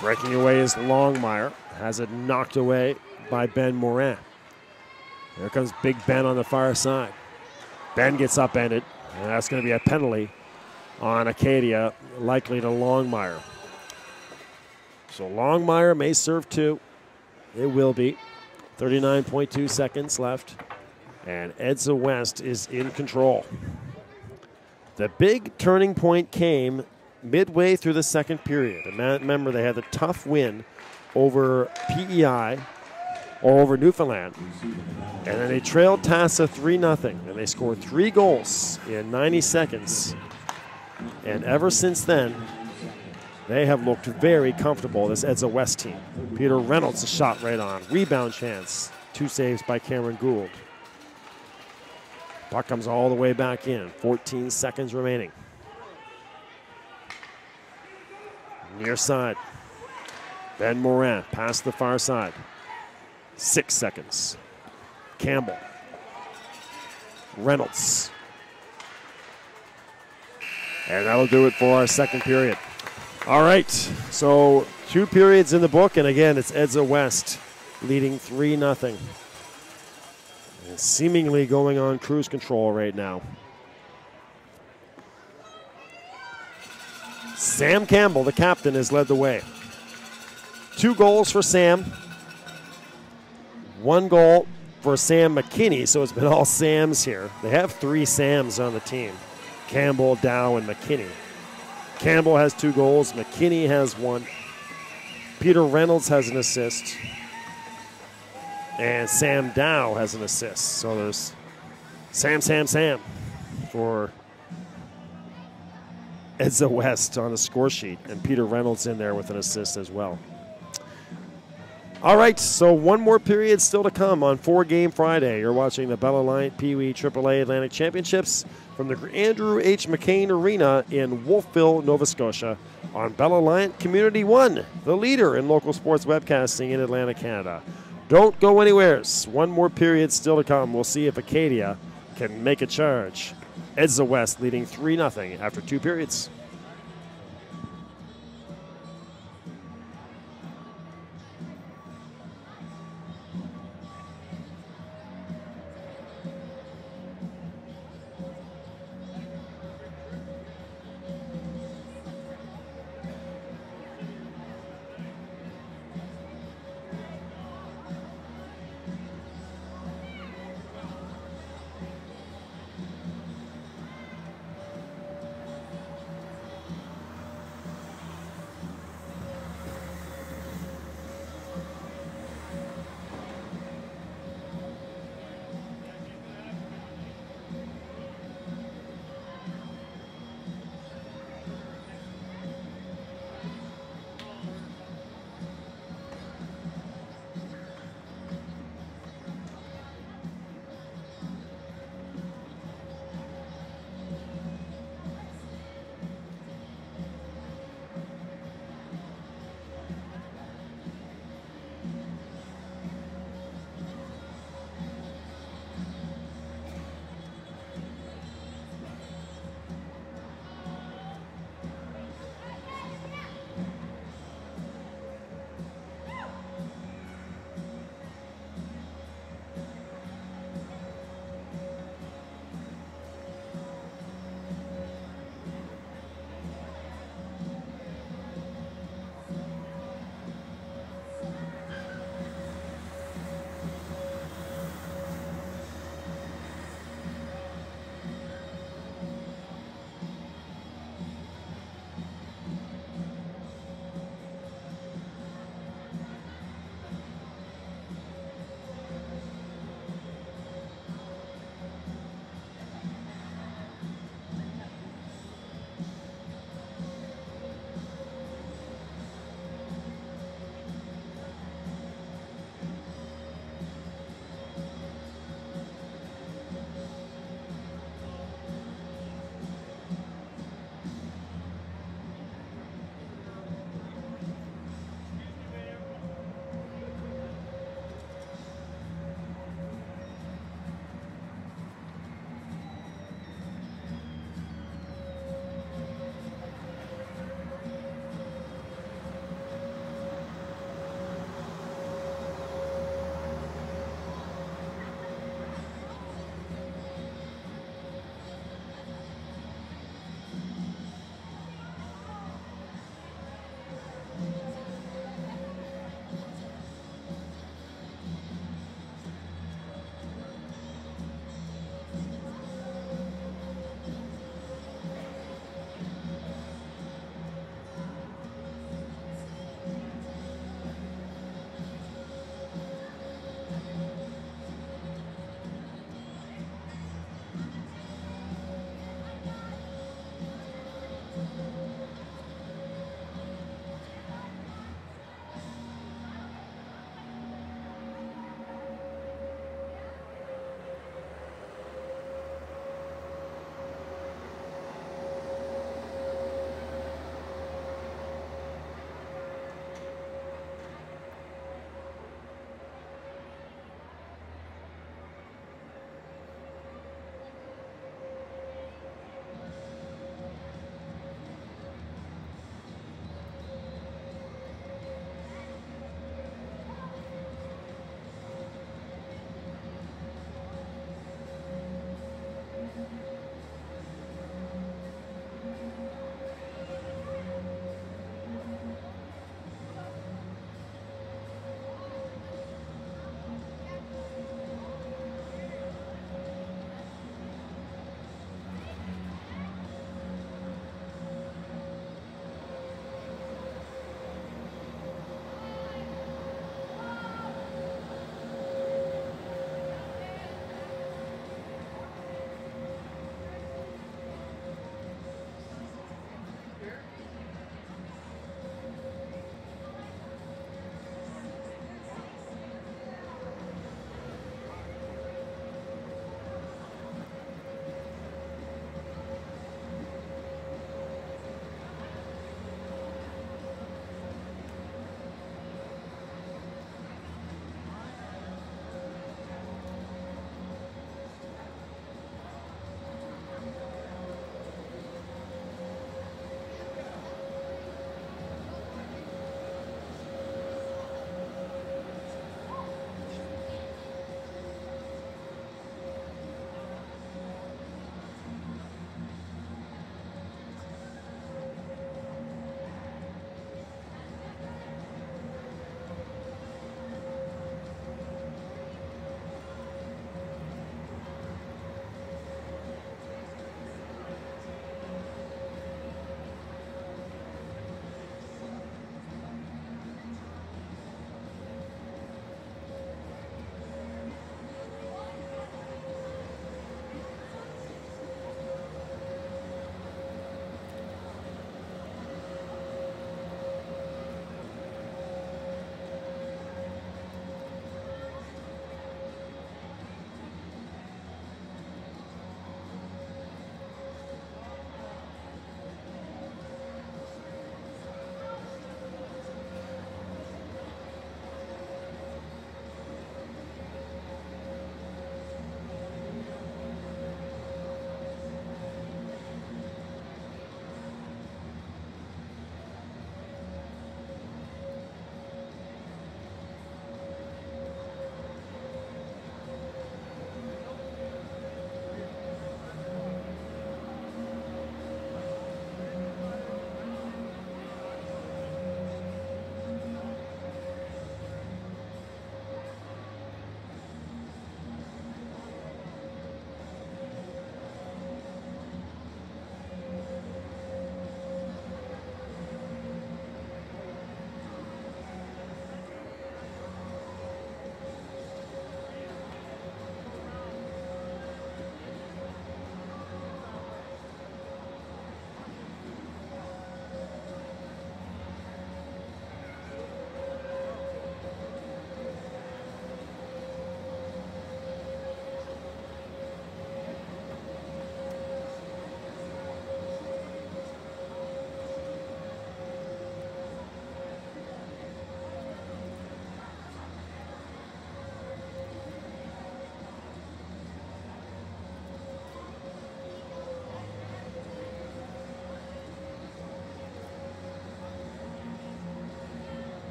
Breaking away is Longmire. Has it knocked away by Ben Morin. Here comes Big Ben on the far side. Ben gets upended, and that's going to be a penalty on Acadia, likely to Longmire. So Longmire may serve two. It will be. 39.2 seconds left, and Edzawest is in control. The big turning point came midway through the second period. And remember, they had the tough win over PEI or over Newfoundland. And then they trailed Tassa 3-0. And they scored 3 goals in 90 seconds. And ever since then, they have looked very comfortable, this Edzawest team. Peter Reynolds, a shot right on. Rebound chance. 2 saves by Cameron Gould. Puck comes all the way back in. 14 seconds remaining. Near side. Ben Morin past the far side. 6 seconds. Campbell. Reynolds. And that'll do it for our second period. All right, so 2 periods in the book, and again, it's Edzawest leading 3-0. And seemingly going on cruise control right now. Sam Campbell, the captain, has led the way. 2 goals for Sam. 1 goal for Sam McKinney, so it's been all Sams here. They have 3 Sams on the team. Campbell, Dow, and McKinney. Campbell has 2 goals. McKinney has 1. Peter Reynolds has an assist. And Sam Dow has an assist. So there's Sam for Edzawest on the score sheet. And Peter Reynolds in there with an assist as well. All right, so 1 more period still to come on 4-Game Friday. You're watching the Bell Alliant Peewee AAA Atlantic Championships from the Andrew H. McCain Arena in Wolfville, Nova Scotia on Bell Alliant Community 1, the leader in local sports webcasting in Atlantic, Canada. Don't go anywhere. 1 more period still to come. We'll see if Acadia can make a charge. Edzawest leading 3-0 after 2 periods.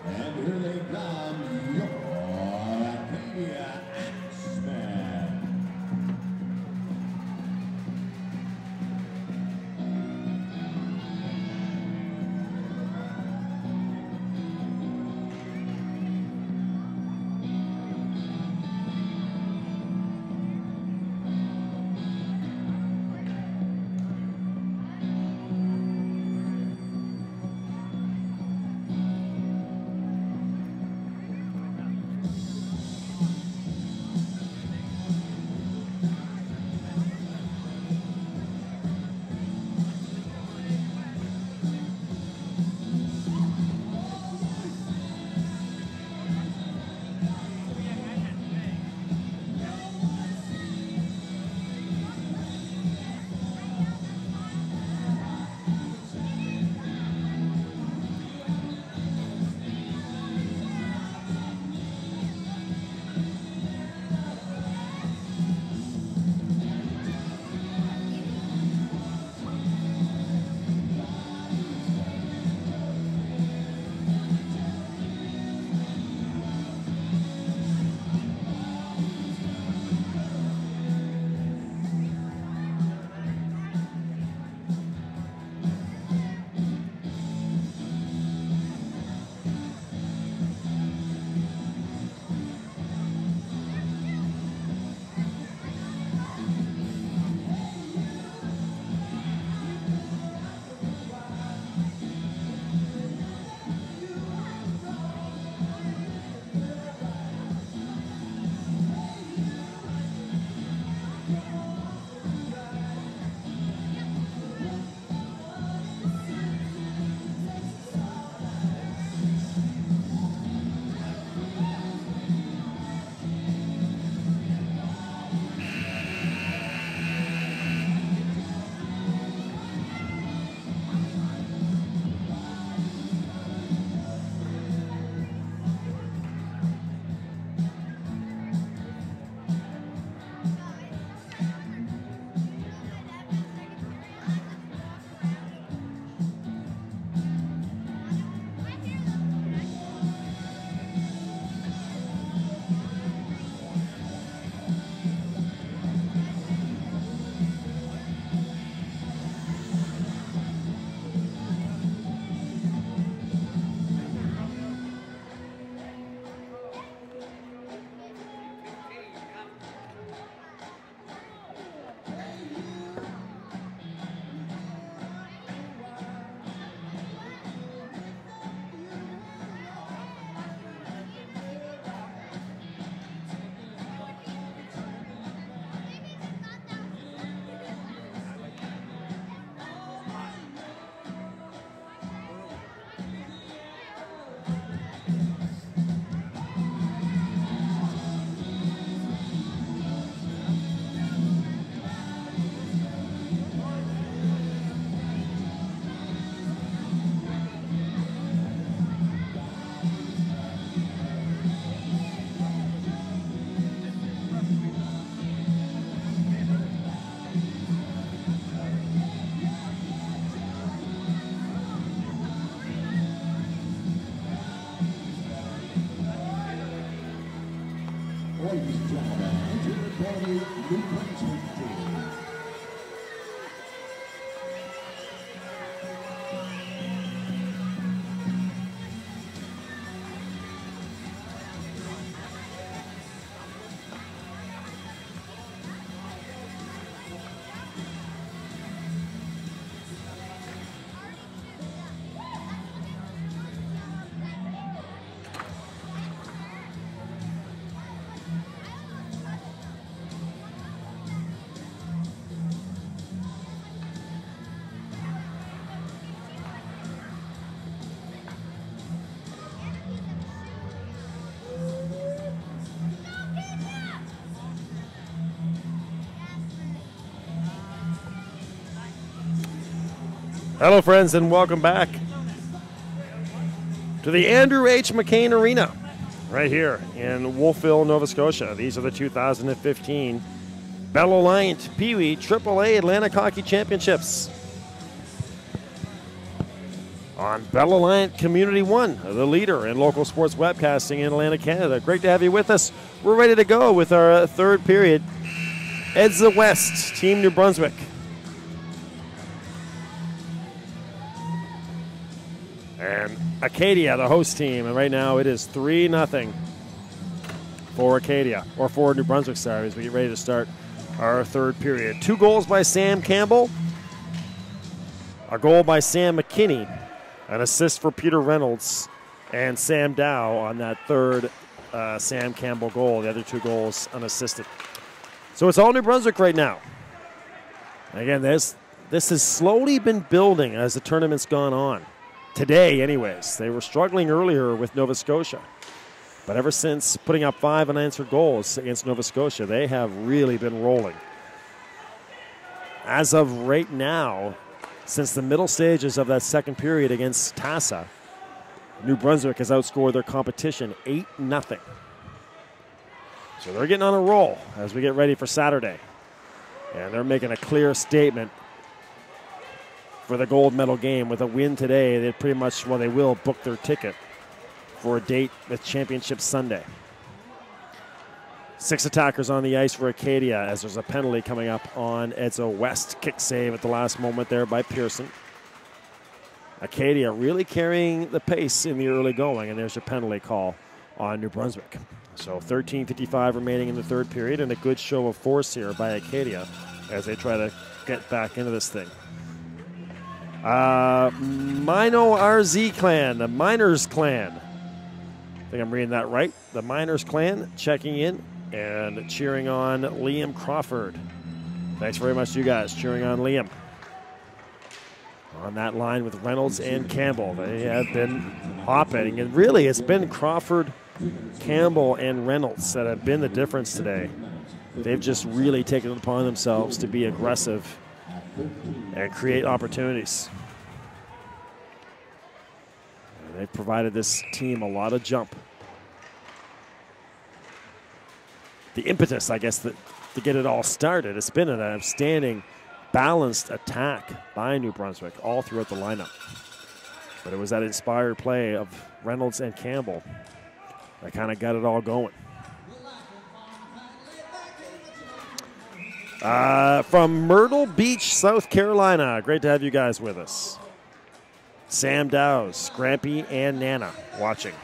And here they come, your Acadia Axemen. Ladies and gentlemen, enter the body, New Brunswick team. Hello, friends, and welcome back to the Andrew H. McCain Arena right here in Wolfville, Nova Scotia. These are the 2015 Bell Alliant Peewee AAA Atlantic Hockey Championships. on Bell Alliant Community One, the leader in local sports webcasting in Atlantic Canada. Great to have you with us. We're ready to go with our third period. Edzawest, Team New Brunswick. And Acadia, the host team. And right now it is 3-0 for Acadia, or for New Brunswick, sorry, as we get ready to start our third period. 2 goals by Sam Campbell, a goal by Sam McKinney, an assist for Peter Reynolds, and Sam Dow on that third Sam Campbell goal. The other 2 goals unassisted. So it's all New Brunswick right now. Again, this has slowly been building as the tournament's gone on. Today, anyways. They were struggling earlier with Nova Scotia. But ever since putting up 5 unanswered goals against Nova Scotia, they have really been rolling. As of right now, since the middle stages of that second period against Tassa, New Brunswick has outscored their competition 8-0. So they're getting on a roll as we get ready for Saturday. And they're making a clear statement for the gold medal game. With a win today, they pretty much, well, they will book their ticket for a date with Championship Sunday. 6 attackers on the ice for Acadia as there's a penalty coming up on Edzawest. Kick save at the last moment there by Pearson. Acadia really carrying the pace in the early going, and there's your penalty call on New Brunswick. So 13:55 remaining in the third period, and a good show of force here by Acadia as they try to get back into this thing. Mino RZ Clan, the Miners Clan. I think I'm reading that right. The Miners Clan checking in and cheering on Liam Crawford. Thanks very much to you guys cheering on Liam. On that line with Reynolds and Campbell. They have been hopping, and really it's been Crawford, Campbell, and Reynolds that have been the difference today. They've just really taken it upon themselves to be aggressive and create opportunities. And they've provided this team a lot of jump. The impetus, I guess, to get it all started. It's been an outstanding, balanced attack by New Brunswick all throughout the lineup. But it was that inspired play of Reynolds and Campbell that kind of got it all going. From Myrtle Beach, South Carolina. Great to have you guys with us. Sam Dow's, Scrampy, and Nana watching.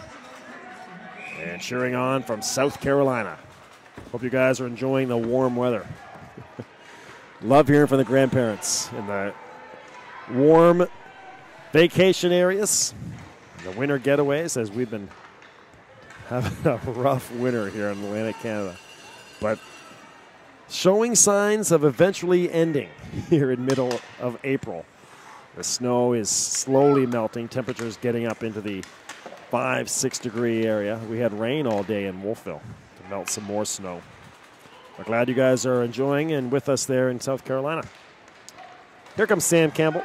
And cheering on from South Carolina. Hope you guys are enjoying the warm weather. Love hearing from the grandparents in the warm vacation areas, the winter getaways, as we've been having a rough winter here in Atlantic Canada. But showing signs of eventually ending here in middle of April. The snow is slowly melting. Temperatures getting up into the 5-6 degree area. We had rain all day in Wolfville to melt some more snow. We're glad you guys are enjoying and with us there in South Carolina. Here comes Sam Campbell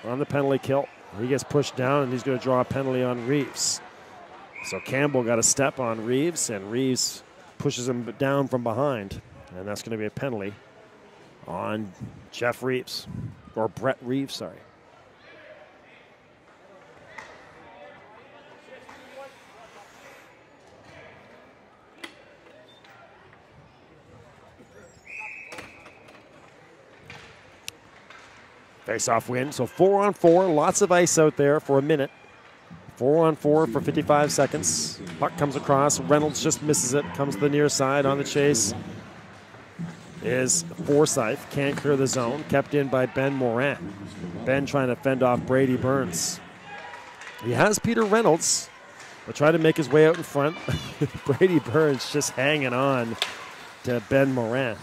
on the penalty kill. He gets pushed down, and he's going to draw a penalty on Reeves. So Campbell got a step on Reeves, and Reeves pushes him down from behind. And that's going to be a penalty on Jeff Reeves, or Brett Reeves, sorry. Face-off win, so 4-on-4, lots of ice out there for a minute. 4-on-4 for 55 seconds. Puck comes across, Reynolds just misses it, comes to the near side on the chase. Is Forsyth, can't clear the zone, kept in by Ben Morin. Ben trying to fend off Brady Burns. He has Peter Reynolds, but trying to make his way out in front. Brady Burns just hanging on to Ben Morin.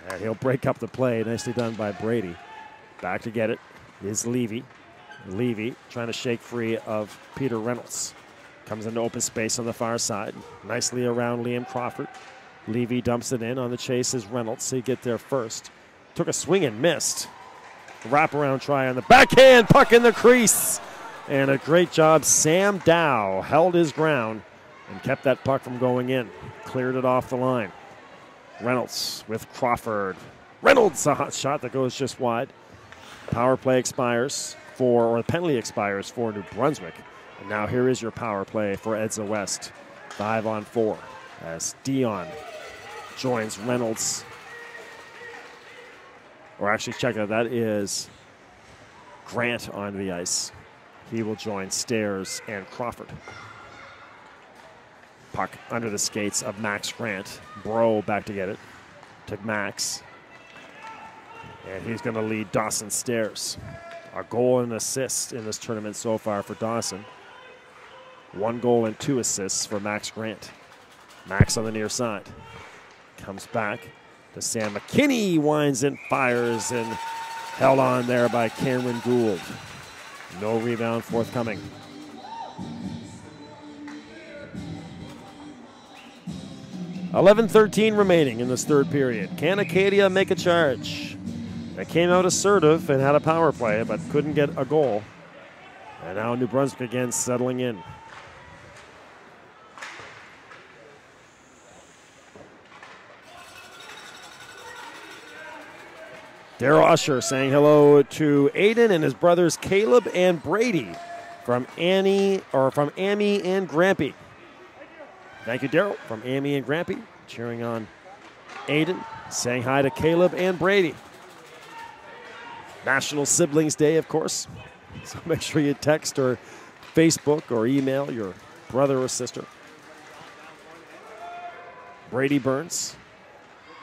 And he'll break up the play, nicely done by Brady. Back to get it is Levy. Levy trying to shake free of Peter Reynolds. Comes into open space on the far side. Nicely around Liam Crawford. Levy dumps it in. On the chase is Reynolds. So he get there first. Took a swing and missed. Wraparound try on the backhand. Puck in the crease. And a great job. Sam Dow held his ground and kept that puck from going in. Cleared it off the line. Reynolds with Crawford. Reynolds, a hot shot that goes just wide. Power play expires. or the penalty expires for New Brunswick. And now here is your power play for Edzawest. 5-on-4 as Dion joins Reynolds. Or actually, check it out, that is Grant on the ice. He will join Stairs and Crawford. Puck under the skates of Max Grant. Bro back to get it. To Max. And he's going to lead Dawson Stairs. A goal and assist in this tournament so far for Dawson. 1 goal and 2 assists for Max Grant. Max on the near side. Comes back to Sam McKinney. Winds and fires and held on there by Cameron Gould. No rebound forthcoming. $11:13 remaining in this third period. Can Acadia make a charge? They came out assertive and had a power play, but couldn't get a goal. And now New Brunswick again settling in. Daryl Usher saying hello to Aiden and his brothers Caleb and Brady from Amy and Grampy. Thank you, Daryl, from Amy and Grampy, cheering on Aiden, saying hi to Caleb and Brady. National Siblings Day, of course. So make sure you text or Facebook or email your brother or sister. Brady Burns.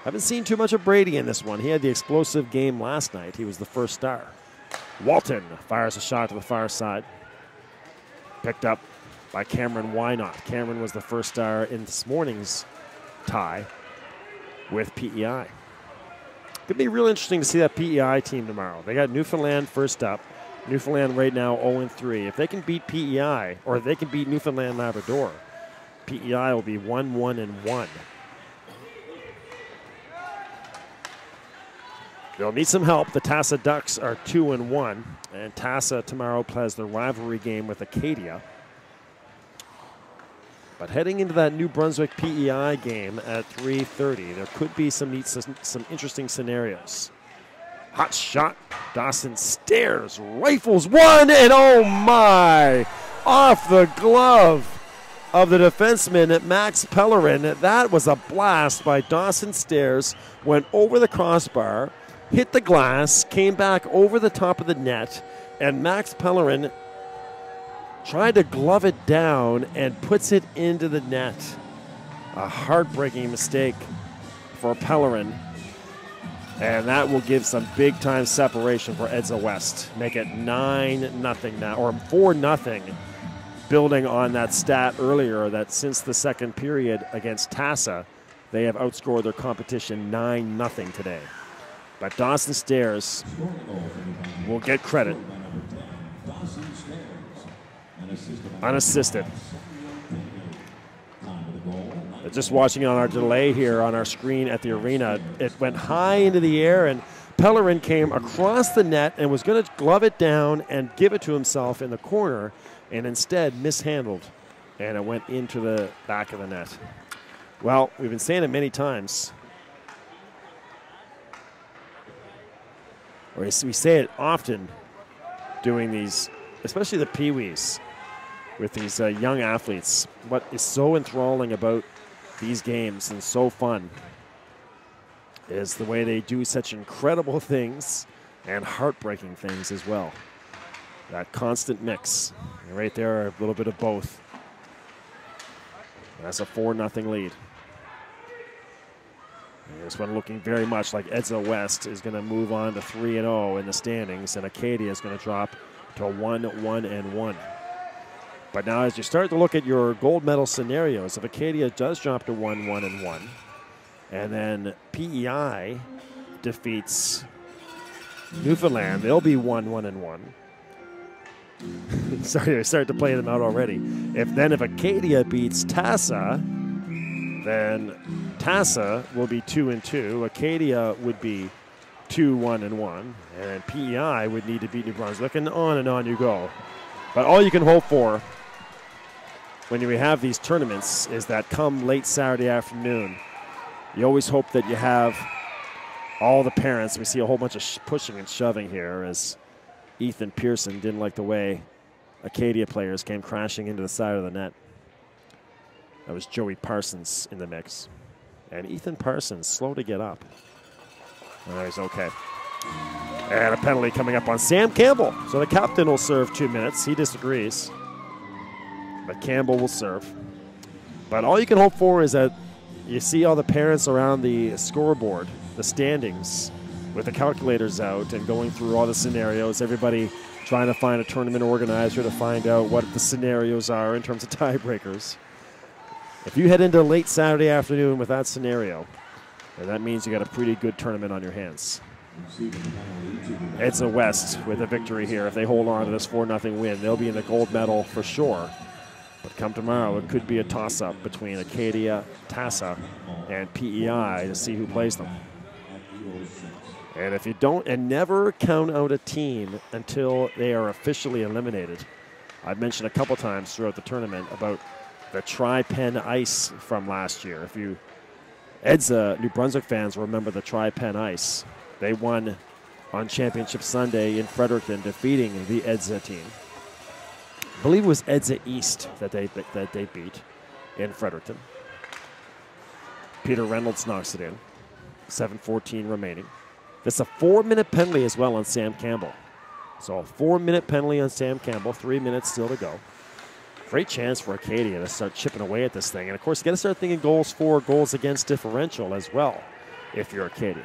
Haven't seen too much of Brady in this one. He had the explosive game last night. He was the first star. Walton fires a shot to the far side. Picked up by Cameron Wynot. Cameron was the first star in this morning's tie with PEI. Could be real interesting to see that PEI team tomorrow. They got Newfoundland first up. Newfoundland right now 0-3. If they can beat PEI, or if they can beat Newfoundland Labrador, PEI will be 1-1-1. They'll need some help. The Tassa Ducks are 2-1, and Tassa tomorrow plays their rivalry game with Acadia. But heading into that New Brunswick PEI game at 3:30, there could be some interesting scenarios. Hot shot. Dawson Stairs, rifles one, and oh my! Off the glove of the defenseman, Max Pellerin. That was a blast by Dawson Stairs. Went over the crossbar, hit the glass, came back over the top of the net, and Max Pellerin tried to glove it down and puts it into the net. A heartbreaking mistake for Pellerin. And that will give some big-time separation for Edzawest. Make it 9-0 now, or 4-0, building on that stat earlier that since the second period against Tassa, they have outscored their competition 9-0 today. But Dawson Stairs will get credit. Unassisted. Just watching on our delay here on our screen at the arena, it went high into the air, and Pellerin came across the net and was going to glove it down and give it to himself in the corner, and instead mishandled, and it went into the back of the net. Well, we've been saying it many times. Or we say it often doing these, especially the Peewees, with these young athletes. What is so enthralling about these games and so fun is the way they do such incredible things and heartbreaking things as well. That constant mix. And right there, a little bit of both. That's a 4-0 lead. And this one looking very much like Edzawest is going to move on to 3-0 in the standings, and Acadia is going to drop to 1-1-1. But now as you start to look at your gold medal scenarios, if Acadia does drop to 1-1-1, and then PEI defeats Newfoundland, they'll be 1-1-1. Sorry, I started to play them out already. If Acadia beats Tassa, then Tassa will be 2-2. Acadia would be 2-1-1, and then PEI would need to beat New Brunswick, and on you go. But all you can hope for when you have these tournaments is that come late Saturday afternoon, you always hope that you have all the parents. We see a whole bunch of pushing and shoving here as Ethan Pearson didn't like the way Acadia players came crashing into the side of the net. That was Joey Parsons in the mix. And Ethan Parsons, slow to get up. Oh, he's okay. And a penalty coming up on Sam Campbell. So the captain will serve 2 minutes. He disagrees. But Campbell will serve. But all you can hope for is that you see all the parents around the scoreboard, the standings, with the calculators out and going through all the scenarios, everybody trying to find a tournament organizer to find out what the scenarios are in terms of tiebreakers. If you head into late Saturday afternoon with that scenario, then that means you got a pretty good tournament on your hands. Edzawest with a victory here. If they hold on to this 4-0 win, they'll be in the gold medal for sure. But come tomorrow, it could be a toss-up between Acadia, TASA, and PEI to see who plays them. And if you don't, and never count out a team until they are officially eliminated. I've mentioned a couple times throughout the tournament about the Tri-Pen Ice from last year. If you New Brunswick fans remember the Tri-Pen Ice. They won on Championship Sunday in Fredericton, defeating the Edza team. I believe it was Edza East that they beat in Fredericton. Peter Reynolds knocks it in. 7:14 remaining. That's a 4-minute penalty as well on Sam Campbell. So a 4-minute penalty on Sam Campbell, 3 minutes still to go. Great chance for Acadia to start chipping away at this thing. And, of course, you got to start thinking goals for, goals against differential as well if you're Acadia.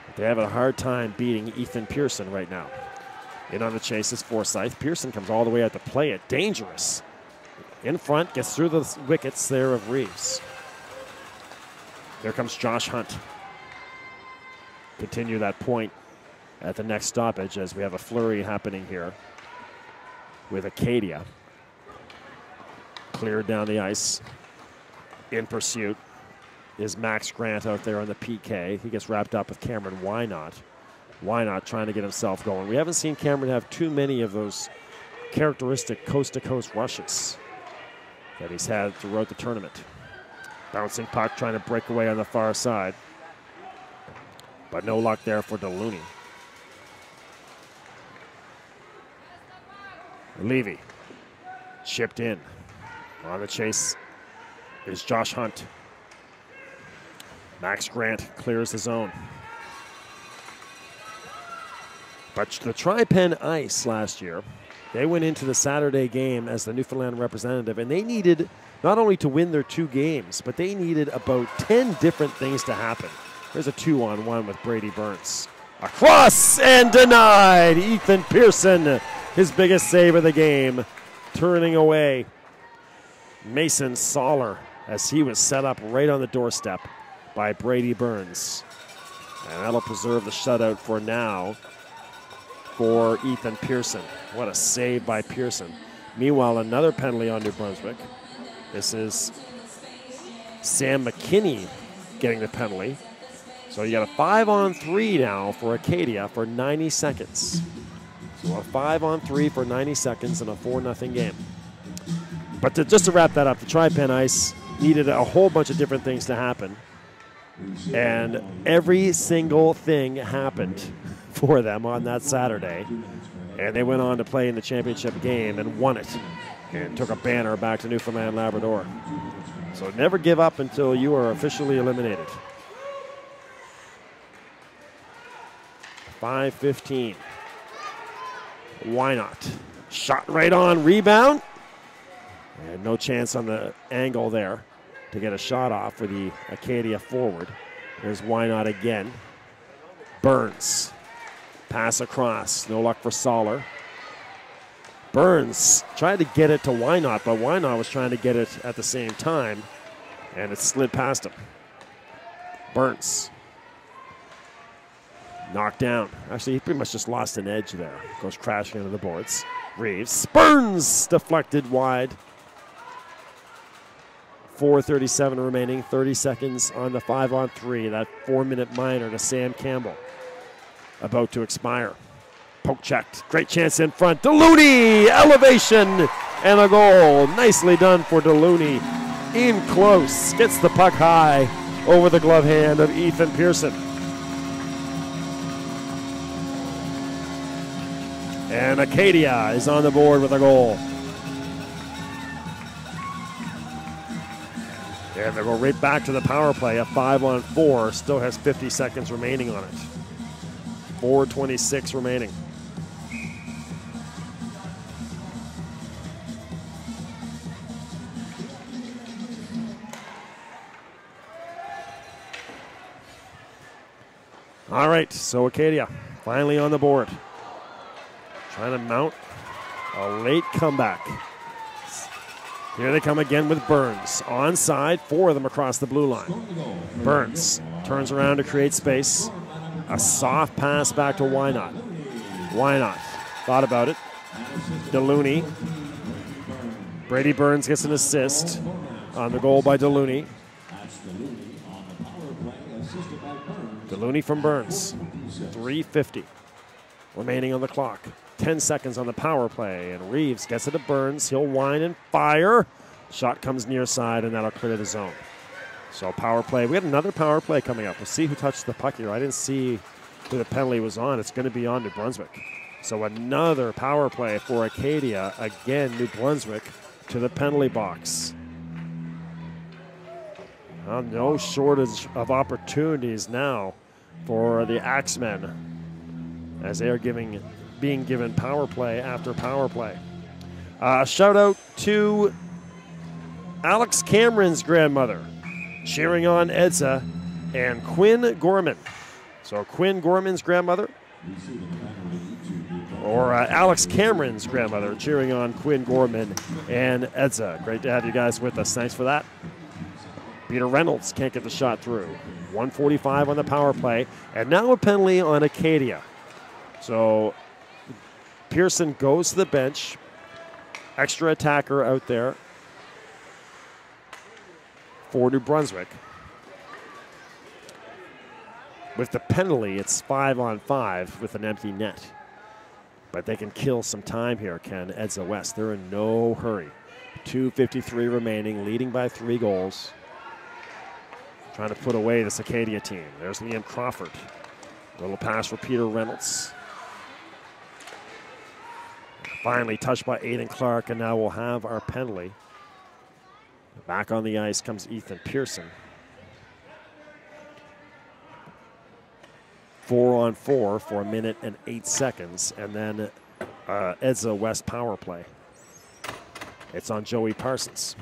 But they have a hard time beating Ethan Pearson right now. In on the chase is Forsyth. Pearson comes all the way out to play it. Dangerous. In front, gets through the wickets there of Reeves. There comes Josh Hunt. Continue that point at the next stoppage as we have a flurry happening here with Acadia. Cleared down the ice. In pursuit is Max Grant out there on the PK. He gets wrapped up with Cameron Wynot. Wynot trying to get himself going. We haven't seen Cameron have too many of those characteristic coast-to-coast rushes that he's had throughout the tournament. Bouncing puck trying to break away on the far side. But no luck there for DeLuny. Levy chipped in. On the chase is Josh Hunt. Max Grant clears the zone. But the Tri-Pen Ice last year, they went into the Saturday game as the Newfoundland representative, and they needed not only to win their 2 games, but they needed about 10 different things to happen. There's a 2-on-1 with Brady Burns. Across and denied. Ethan Pearson, his biggest save of the game, turning away Mason Soller as he was set up right on the doorstep by Brady Burns. And that'll preserve the shutout for now for Ethan Pearson. What a save by Pearson. Meanwhile, another penalty on New Brunswick. This is Sam McKinney getting the penalty. So you got a 5-on-3 now for Acadia for 90 seconds. So a 5-on-3 for 90 seconds in a 4-0 game. But just to wrap that up, the Tri-Pen Ice needed a whole bunch of different things to happen. And every single thing happened for them on that Saturday. And they went on to play in the championship game and won it. And took a banner back to Newfoundland Labrador. So never give up until you are officially eliminated. 5:15. Why not? Shot right on, rebound. And no chance on the angle there to get a shot off for the Acadia forward. There's Why not again. Burns. Pass across. No luck for Soller. Burns tried to get it to Why not, but Why not was trying to get it at the same time, and it slid past him. Burns. Knocked down. Actually, he pretty much just lost an edge there. Goes crashing into the boards. Reeves. Burns deflected wide. 4:37 remaining. 30 seconds on the 5-on-3. That 4-minute minor to Sam Campbell. About to expire. Poke checked. Great chance in front. DeLuny. Elevation and a goal. Nicely done for DeLuny. In close. Gets the puck high over the glove hand of Ethan Pearson. And Acadia is on the board with a goal. And they'll go right back to the power play. A 5-on-4, still has 50 seconds remaining on it. 4:26 remaining. All right, so Acadia finally on the board. Trying to mount a late comeback. Here they come again with Burns. Onside, 4 of them across the blue line. Burns turns around to create space. A soft pass back to Why Not. Why Not? Thought about it. DeLuny. Brady Burns gets an assist on the goal by DeLuny. DeLuny from Burns. 3:50 remaining on the clock. 10 seconds on the power play, and Reeves gets it to Burns. He'll whine and fire. Shot comes near side, and that'll clear the zone. So power play. We got another power play coming up. We'll see who touched the puck here. I didn't see who the penalty was on. It's going to be on New Brunswick. So another power play for Acadia. Again, New Brunswick to the penalty box. No shortage of opportunities now for the Axemen as they are being given power play after power play. Shout out to Alex Cameron's grandmother, cheering on Edza, and Quinn Gorman. So Quinn Gorman's grandmother, or Alex Cameron's grandmother, cheering on Quinn Gorman and Edza. Great to have you guys with us. Thanks for that. Peter Reynolds can't get the shot through. 1:45 on the power play, and now a penalty on Acadia. So Pearson goes to the bench. Extra attacker out there for New Brunswick. With the penalty, it's 5-on-5 with an empty net. But they can kill some time here, Ken. Edzawest, they're in no hurry. 2:53 remaining, leading by 3 goals. Trying to put away this Acadia team. There's Liam Crawford. Little pass for Peter Reynolds. Finally touched by Aiden Clark, and now we'll have our penalty. Back on the ice comes Ethan Pearson. 4-on-4 for 1 minute and 8 seconds, and then Edzawest power play. It's on Joey Parsons.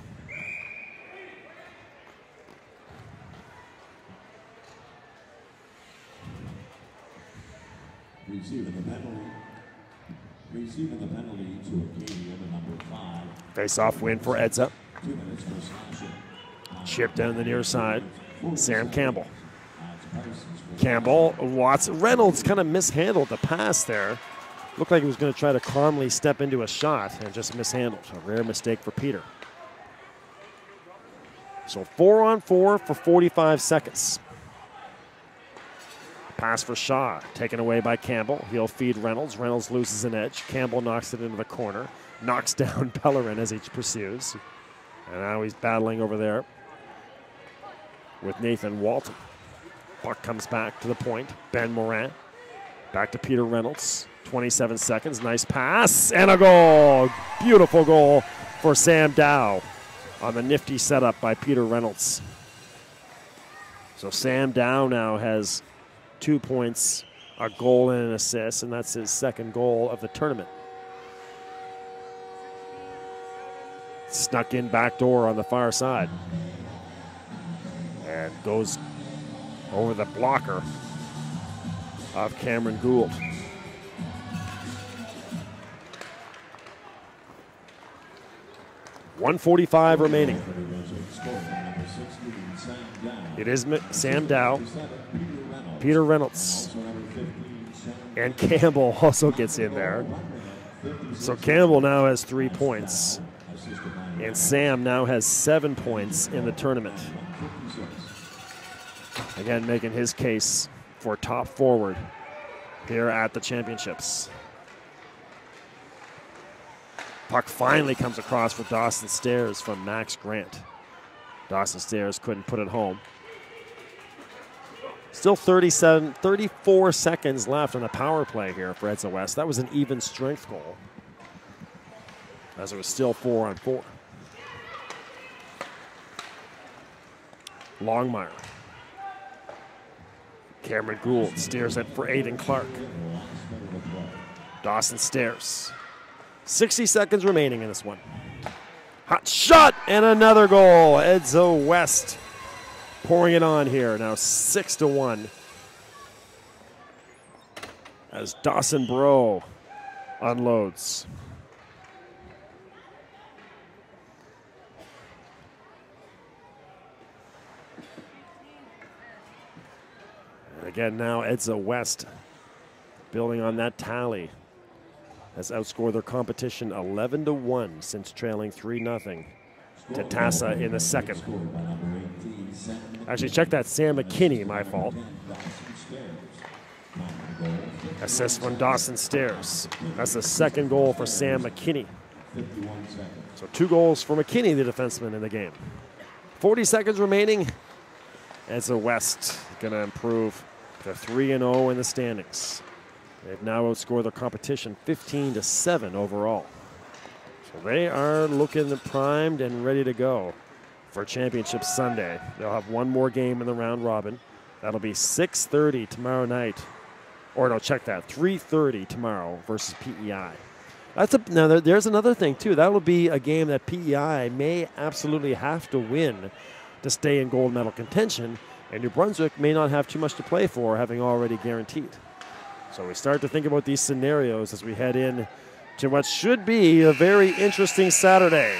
Receiving the penalty to Acadia, the number 5. Face-off win for Edza. Chip down the near side. Sam Campbell. Campbell, Watson. Reynolds kind of mishandled the pass there. Looked like he was going to try to calmly step into a shot and just mishandled. A rare mistake for Peter. So 4-on-4 for 45 seconds. Pass for Shaw, taken away by Campbell. He'll feed Reynolds. Reynolds loses an edge. Campbell knocks it into the corner. Knocks down Bellerin as he pursues. And now he's battling over there with Nathan Walton. Puck comes back to the point. Ben Morin. Back to Peter Reynolds. 27 seconds. Nice pass. And a goal. Beautiful goal for Sam Dow on the nifty setup by Peter Reynolds. So Sam Dow now has 2 points, a goal and an assist, and that's his second goal of the tournament. Snuck in backdoor on the far side. And goes over the blocker of Cameron Gould. .145 remaining. It is Sam Dow. Peter Reynolds. And Campbell also gets in there. So Campbell now has 3 points. And Sam now has 7 points in the tournament. Again, making his case for top forward here at the championships. Puck finally comes across for Dawson Stairs from Max Grant. Dawson Stairs couldn't put it home. Still 34 seconds left on the power play here for Edzawest. That was an even strength goal, as it was still 4-on-4. Longmire. Cameron Gould steers it for Aiden Clark. Dawson Stairs. 60 seconds remaining in this one. Hot shot and another goal. Edzawest pouring it on here. Now 6-1. As Dawson Bro unloads. And again now Edzawest building on that tally has outscored their competition 11-1 since trailing 3-0 to Tassa in the second. Actually, check that, Sam McKinney, my fault. Assist from Dawson Stairs. That's the second goal for Sam McKinney. So 2 goals for McKinney, the defenseman, in the game. 40 seconds remaining. Edzawest going to improve to 3-0 in the standings. They've now outscored their competition 15-7 overall. So they are looking primed and ready to go for Championship Sunday. They'll have one more game in the round robin. That'll be 6:30 tomorrow night. Or no, check that, 3:30 tomorrow versus PEI. Now there's another thing too. That'll be a game that PEI may absolutely have to win to stay in gold medal contention, and New Brunswick may not have too much to play for, having already guaranteed. So we start to think about these scenarios as we head in to what should be a very interesting Saturday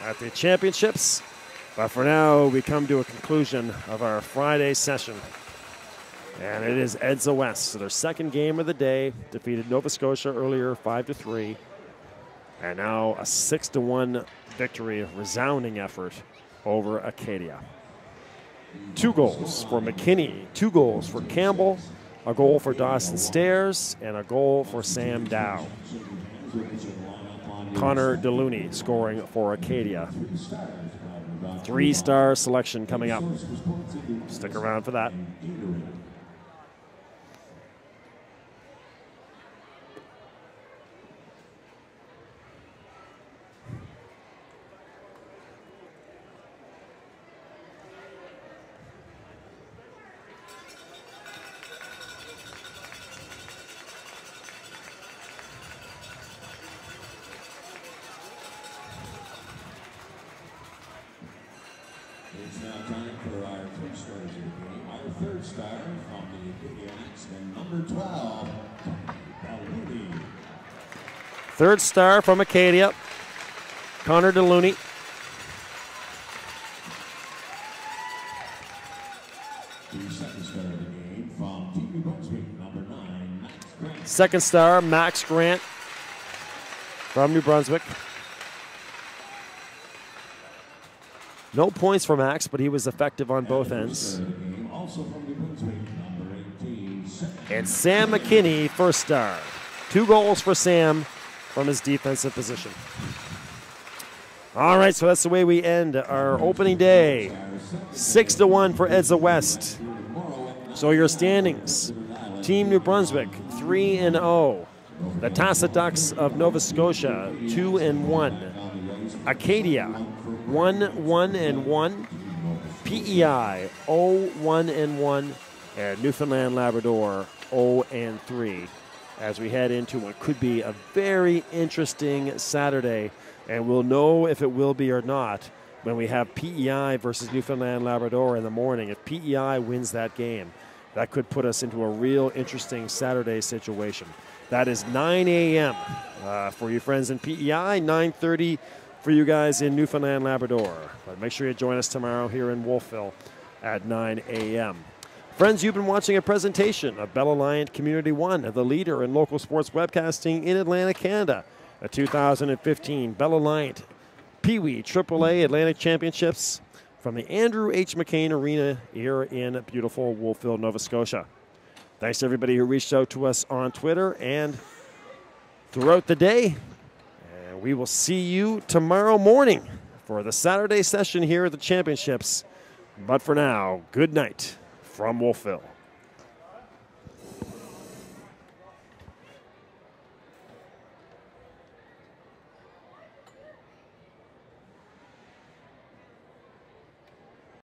at the championships. But for now, we come to a conclusion of our Friday session. And it is Edzawest. So their second game of the day, defeated Nova Scotia earlier 5-3. And now a 6-1 victory, a resounding effort over Acadia. 2 goals for McKinney, 2 goals for Campbell, a goal for Dawson Stairs, and a goal for Sam Dow. Connor DeLuny scoring for Acadia. 3-star selection coming up. Stick around for that. It's now time for our 3 stars of the game. Our 3rd star from the Acadia Axemen, number 12, Peewee. 3rd star from Acadia, Connor DeLuny. The 2nd star of the game from Peewee, Brunswick, number 9, Max Grant. 2nd star, Max Grant from New Brunswick. No points for Max, but he was effective on both ends. And Sam McKinney, 1st star. 2 goals for Sam from his defensive position. All right, so that's the way we end our opening day. 6-1 for Edzawest. So your standings: Team New Brunswick 3-0. The Tassa Ducks of Nova Scotia 2-1. Acadia 1-1-1. PEI 0-1-1. And Newfoundland Labrador 0-3. As we head into what could be a very interesting Saturday, and we'll know if it will be or not when we have PEI versus Newfoundland Labrador in the morning. If PEI wins that game, that could put us into a real interesting Saturday situation. That is 9 a.m. For you friends in PEI, 9:30 for you guys in Newfoundland Labrador. But make sure you join us tomorrow here in Wolfville at 9 a.m. Friends, you've been watching a presentation of Bell Alliant Community One, the leader in local sports webcasting in Atlantic Canada. The 2015 Bell Alliant Peewee AAA Atlantic Championships from the Andrew H. McCain Arena here in beautiful Wolfville, Nova Scotia. Thanks to everybody who reached out to us on Twitter and throughout the day. And we will see you tomorrow morning for the Saturday session here at the championships. But for now, good night from Wolfville.